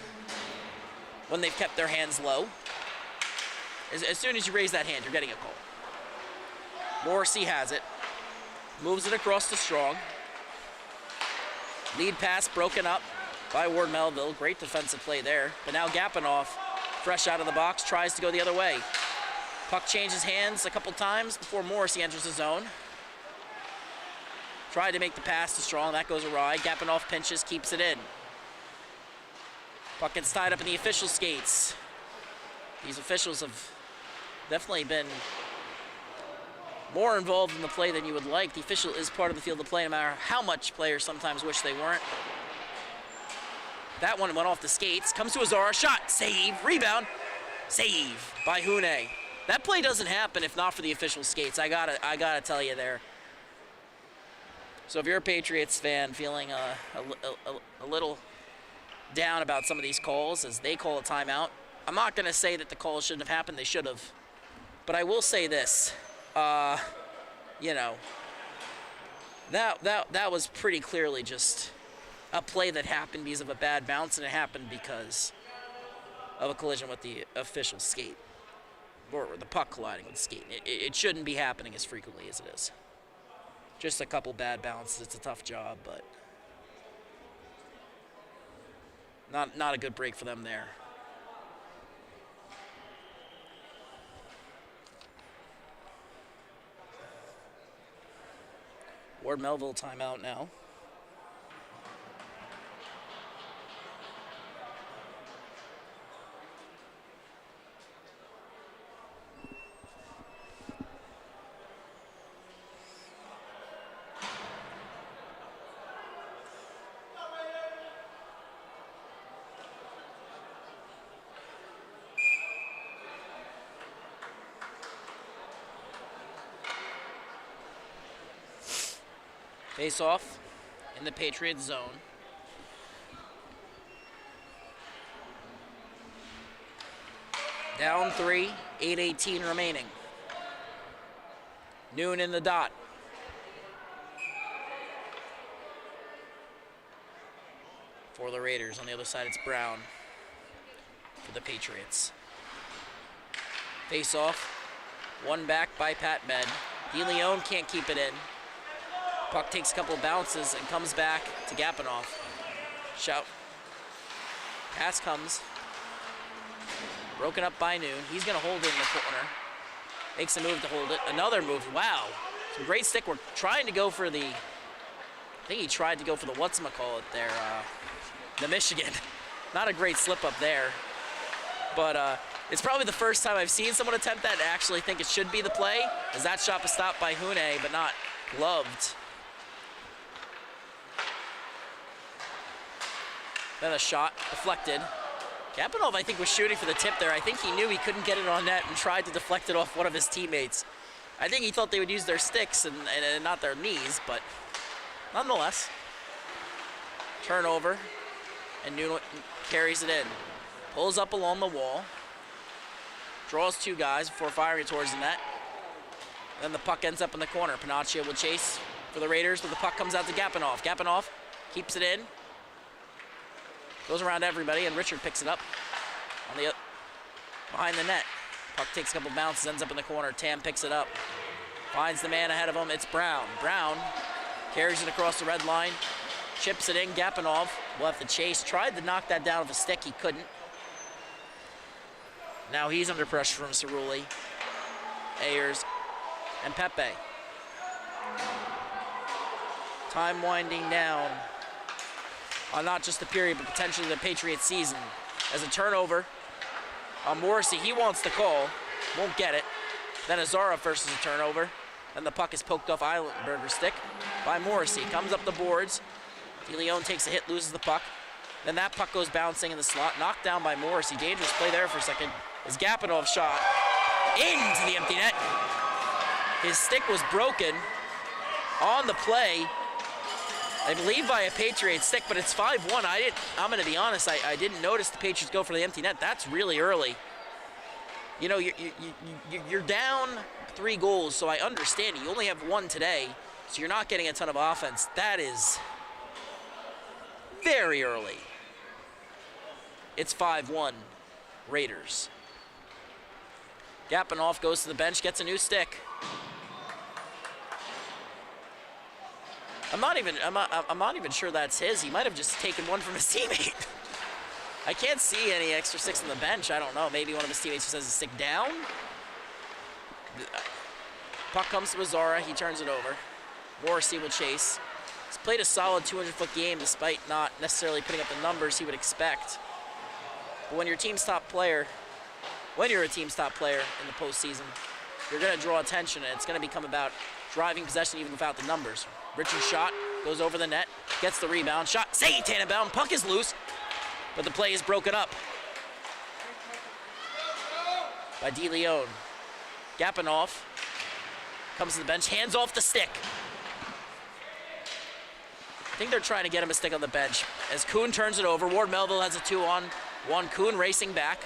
when they've kept their hands low. As soon as you raise that hand, you're getting a call. Morrissey has it. Moves it across to Strong. Lead pass broken up by Ward Melville. Great defensive play there. But now Gapinoff, fresh out of the box, tries to go the other way. Puck changes hands a couple times before Morrissey enters the zone. Tried to make the pass to Strong. That goes awry. Gapinoff pinches, keeps it in. Puck gets tied up in the official skates. These officials have definitely been more involved in the play than you would like. The official is part of the field of play, no matter how much players sometimes wish they weren't. That one went off the skates. Comes to Azara. Shot. Save. Rebound. Save by Hune. That play doesn't happen if not for the official skates. I gotta tell you there. So if you're a Patriots fan feeling a little down about some of these calls as they call a timeout, I'm not going to say that the calls shouldn't have happened. They should have. But I will say this. You know, that was pretty clearly just a play that happened because of a bad bounce, and it happened because of a collision with the official skate. Or the puck colliding with the skate. It shouldn't be happening as frequently as it is. Just a couple bad bounces. It's a tough job, but not a good break for them there. Ward Melville timeout now. Face off in the Patriots zone. Down 3, 8:18 remaining. Noon in the dot. For the Raiders. On the other side, it's Brown for the Patriots. Face off. One back by Pat Med. DeLeon can't keep it in. Puck takes a couple of bounces and comes back to Gapinoff. Shout. Pass comes. Broken up by Noon. He's going to hold it in the corner. Makes a move to hold it. Another move. Wow. Some great stick work. Trying to go for the... I think he tried to go for the whatchamacallit there. The Michigan. Not a great slip up there. But it's probably the first time I've seen someone attempt that and actually think it should be the play. As that shot was stopped by Hune, but not gloved. Then a shot deflected. Gapinoff, I think, was shooting for the tip there. I think he knew he couldn't get it on net and tried to deflect it off one of his teammates. I think he thought they would use their sticks and not their knees, but nonetheless. Turnover, and Noon carries it in. Pulls up along the wall. Draws two guys before firing it towards the net. Then the puck ends up in the corner. Patchogue will chase for the Raiders, but the puck comes out to Gapinoff. Gapinoff keeps it in. Goes around everybody, and Richard picks it up on the behind the net. Puck takes a couple bounces, ends up in the corner. Tam picks it up. Finds the man ahead of him. It's Brown. Brown carries it across the red line. Chips it in. Gapinoff will have to chase. Tried to knock that down with a stick. He couldn't. Now he's under pressure from Cerulli, Ayers, and Pepe. Time winding down on not just the period, but potentially the Patriots season. As a turnover on Morrissey, he wants the call, won't get it. Then Azara forces a turnover. Then the puck is poked off Eilenberger's stick by Morrissey. Comes up the boards. DeLeon takes a hit, loses the puck. Then that puck goes bouncing in the slot, knocked down by Morrissey. Dangerous play there for a second. As Gapinoff shot into the empty net. His stick was broken on the play, I believe by a Patriots stick, but it's 5-1. I'm going to be honest, I didn't notice the Patriots go for the empty net. That's really early. You know, you're down 3 goals, so I understand it. You only have 1 today, so you're not getting a ton of offense. That is very early. It's 5-1 Raiders. Gapinoff goes to the bench, gets a new stick. I'm not even sure that's his. He might have just taken one from his teammate. I can't see any extra sticks on the bench. I don't know. Maybe one of his teammates just has a stick down. Puck comes to Azara. He turns it over. Morrissey will chase. He's played a solid 200-foot game despite not necessarily putting up the numbers he would expect. But when you're a team's top player in the postseason, you're going to draw attention, and it's going to become about driving possession even without the numbers. Richard's shot goes over the net, gets the rebound. Shot, Say Tannenbaum, puck is loose, but the play is broken up by DeLeon. Gapinoff comes to the bench, hands off the stick. I think they're trying to get him a stick on the bench. As Kuhn turns it over, Ward Melville has a 2-on-1. Kuhn racing back.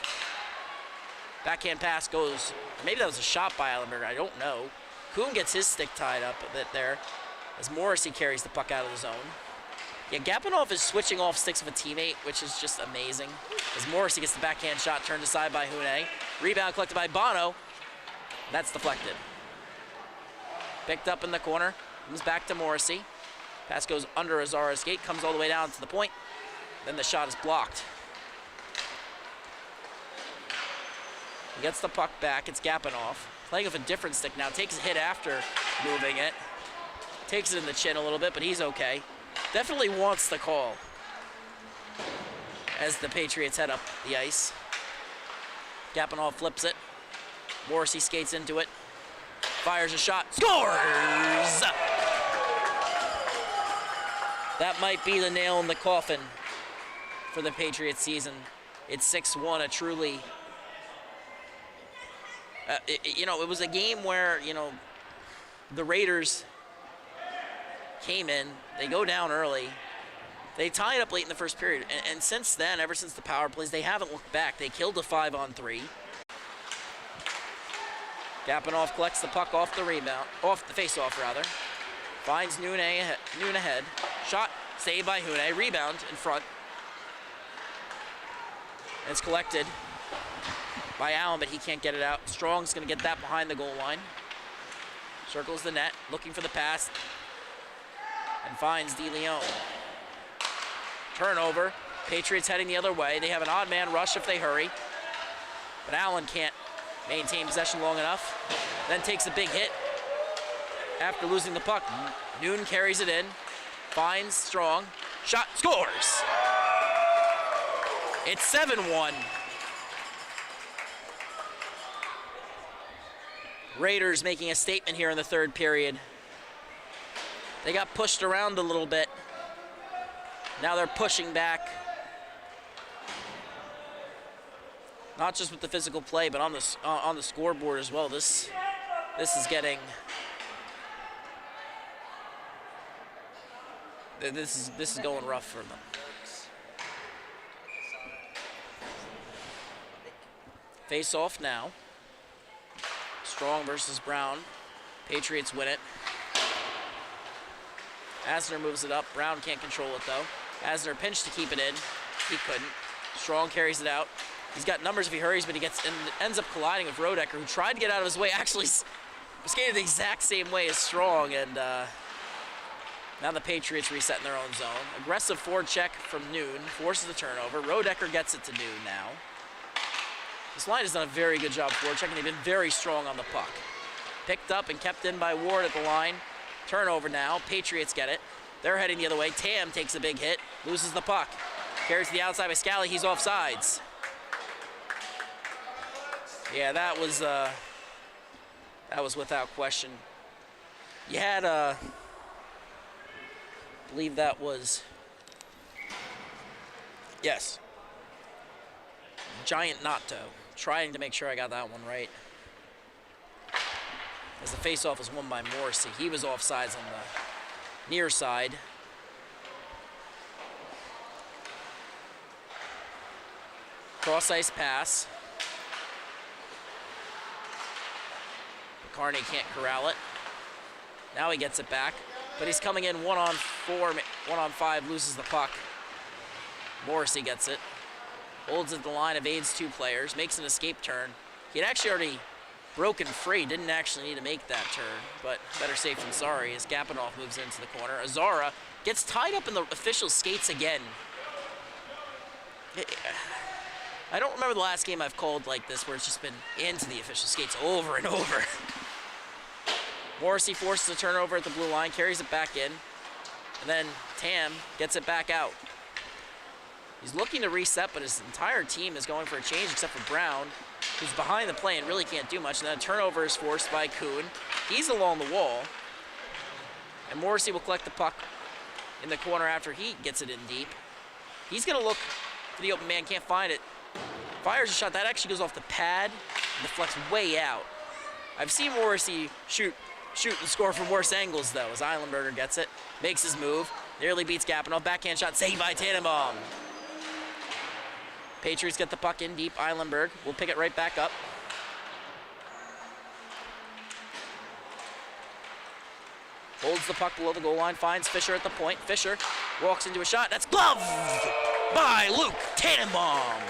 Backhand pass goes, maybe that was a shot by Eilenberg, I don't know. Kuhn gets his stick tied up a bit there as Morrissey carries the puck out of the zone. Yeah, Gapinoff is switching off sticks of a teammate, which is just amazing. As Morrissey gets the backhand shot turned aside by Hune. Rebound collected by Bono. That's deflected. Picked up in the corner, comes back to Morrissey. Pass goes under Azara's skate, comes all the way down to the point. Then the shot is blocked. He gets the puck back, it's Gapinoff. Playing with a different stick now, takes a hit after moving it. Takes it in the chin a little bit, but he's okay. Definitely wants the call as the Patriots head up the ice. Gapinoff flips it. Morrissey skates into it. Fires a shot, scores! That might be the nail in the coffin for the Patriots season. It's 6-1, a truly... it was a game where, the Raiders came in, they go down early, they tie it up late in the first period, and since then, ever since the power plays, they haven't looked back. They killed a 5-on-3. Gapinoff collects the puck off the rebound, off the face-off rather. Finds Noon ahead. Shot, saved by Hune. Rebound in front. And it's collected by Allen, but he can't get it out. Strong's going to get that behind the goal line. Circles the net, looking for the pass. And finds DeLeon. Turnover. Patriots heading the other way. They have an odd man rush if they hurry. But Allen can't maintain possession long enough. Then takes a big hit after losing the puck. Noon carries it in. Finds Strong. Shot, scores! It's 7-1. Raiders making a statement here in the third period. They got pushed around a little bit. Now they're pushing back. Not just with the physical play, but on the scoreboard as well. This is getting... This is going rough for them. Face off now. Strong versus Brown. Patriots win it. Asner moves it up. Brown can't control it though. Asner pinched to keep it in. He couldn't. Strong carries it out. He's got numbers if he hurries, but he ends up colliding with Rodecker, who tried to get out of his way. Actually skated the exact same way as Strong, and now the Patriots reset in their own zone. Aggressive forward check from Noon, forces the turnover. Rodecker gets it to Noon now. This line has done a very good job forward checking. They've been very strong on the puck. Picked up and kept in by Ward at the line. Turnover now. Patriots get it. They're heading the other way. Tam takes a big hit, loses the puck. Carries to the outside by Scally. He's offsides. Yeah, that was without question. You had I believe that was, yes, Giant Natto. Trying to make sure I got that one right. As the faceoff was won by Morrissey. He was offsides on the near side. Cross ice pass. Carney can't corral it. Now he gets it back, but he's coming in 1-on-4, 1-on-5, loses the puck. Morrissey gets it. Holds at the line, evades two players, makes an escape turn. He had actually already broken free. Didn't actually need to make that turn, but better safe than sorry as Gapinoff moves into the corner. Azara gets tied up in the official skates again. I don't remember the last game I've called like this where it's just been into the official skates over and over. Morrissey forces a turnover at the blue line, carries it back in, and then Tam gets it back out. He's looking to reset, but his entire team is going for a change except for Brown, who's behind the play and really can't do much. And then a turnover is forced by Kuhn. He's along the wall. And Morrissey will collect the puck in the corner after he gets it in deep. He's going to look for the open man, can't find it. Fires a shot. That actually goes off the pad and deflects way out. I've seen Morrissey shoot and score from worse angles, though, as Eilenberger gets it, makes his move, nearly beats Gapinoff. Backhand shot saved by Tannenbaum. Patriots get the puck in deep. Eilenberg will pick it right back up. Holds the puck below the goal line, finds Fisher at the point. Fisher walks into a shot. That's gloved by Luke Tannenbaum.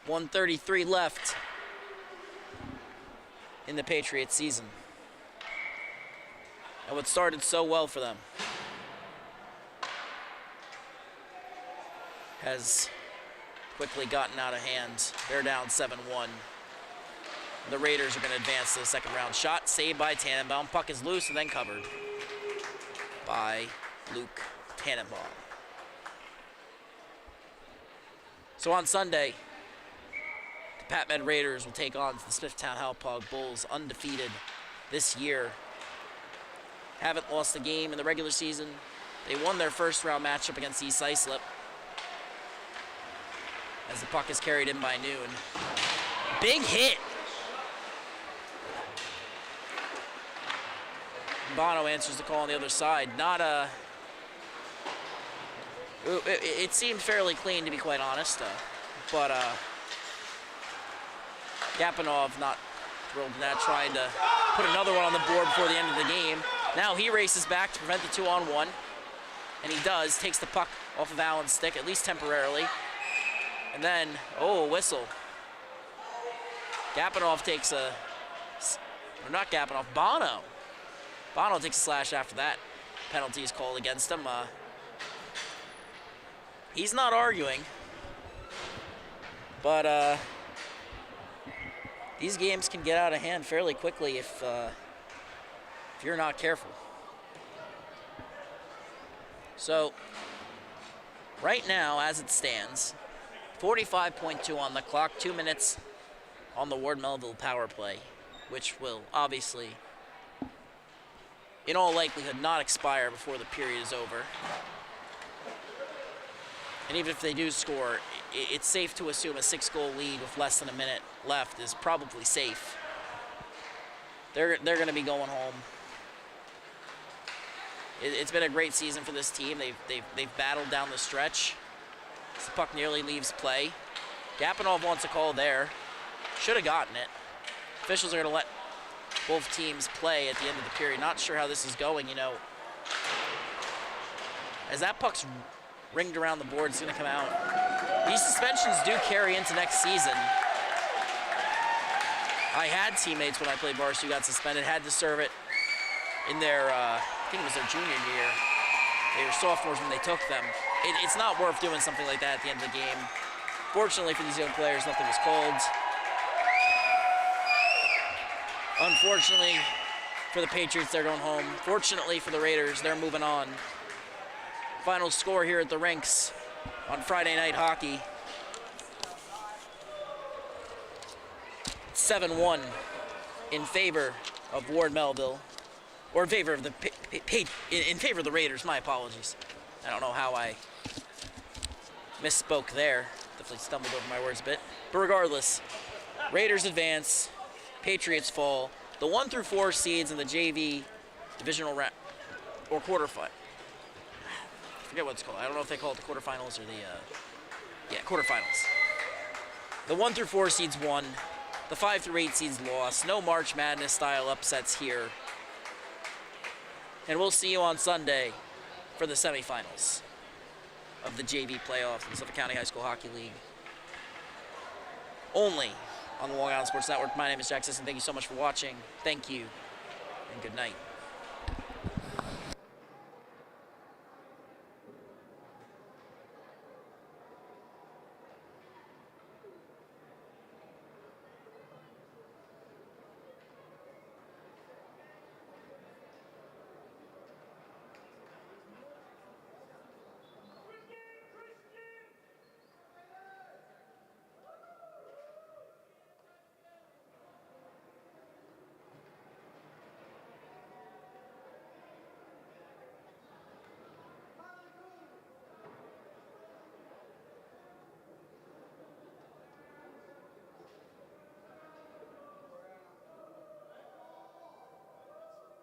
.133 left in the Patriots season. And what started so well for them has quickly gotten out of hand. They're down 7-1. The Raiders are going to advance to the second round. Shot saved by Tannenbaum. Puck is loose and then covered by Luke Tannenbaum. So on Sunday, the Pat Med Raiders will take on the Smithtown Hauppauge Bulls, undefeated this year. Haven't lost a game in the regular season. They won their first round matchup against East Islip, as the puck is carried in by Noon. Big hit. Bono answers the call on the other side. Not a... It seemed fairly clean, to be quite honest. But Gapinov not thrilled with that, trying to put another one on the board before the end of the game. Now he races back to prevent the 2-on-1. And he does. Takes the puck off of Allen's stick, at least temporarily. And then, oh, a whistle. Gapinov takes a... Or not Gapinov, Bono. Bono takes a slash after that. Penalty is called against him. He's not arguing. But these games can get out of hand fairly quickly if you're not careful. So, right now, as it stands, 45.2 on the clock, 2 minutes on the Ward Melville power play, which will obviously, in all likelihood, not expire before the period is over. And even if they do score, it's safe to assume a 6-goal lead with less than a minute left is probably safe. They're going to be going home. It's been a great season for this team. They've battled down the stretch. The puck nearly leaves play. Gapinov wants a call there. Should have gotten it. Officials are going to let both teams play at the end of the period. Not sure how this is going, you know. As that puck's ringed around the board, it's going to come out. These suspensions do carry into next season. I had teammates when I played varsity who got suspended, had to serve it in their, I think it was their junior year. They were sophomores when they took them. It's not worth doing something like that at the end of the game. Fortunately for these young players, nothing was called. Unfortunately for the Patriots, they're going home. Fortunately for the Raiders, they're moving on. Final score here at the rinks on Friday Night Hockey. 7-1 in favor of Ward Melville, or in favor of the in favor of the Raiders. My apologies. I don't know how I misspoke there. Definitely stumbled over my words a bit. But regardless, Raiders advance, Patriots fall. The 1 through 4 seeds in the JV divisional round or quarterfinal. I forget what it's called. I don't know if they call it the quarterfinals or the quarterfinals. The 1 through 4 seeds won. The 5 through 8 seeds lost. No March Madness style upsets here. And we'll see you on Sunday for the semifinals of the JV playoffs in the Suffolk County High School Hockey League. only on the Long Island Sports Network. My name is Jack Sisson. Thank you so much for watching. Thank you, and good night.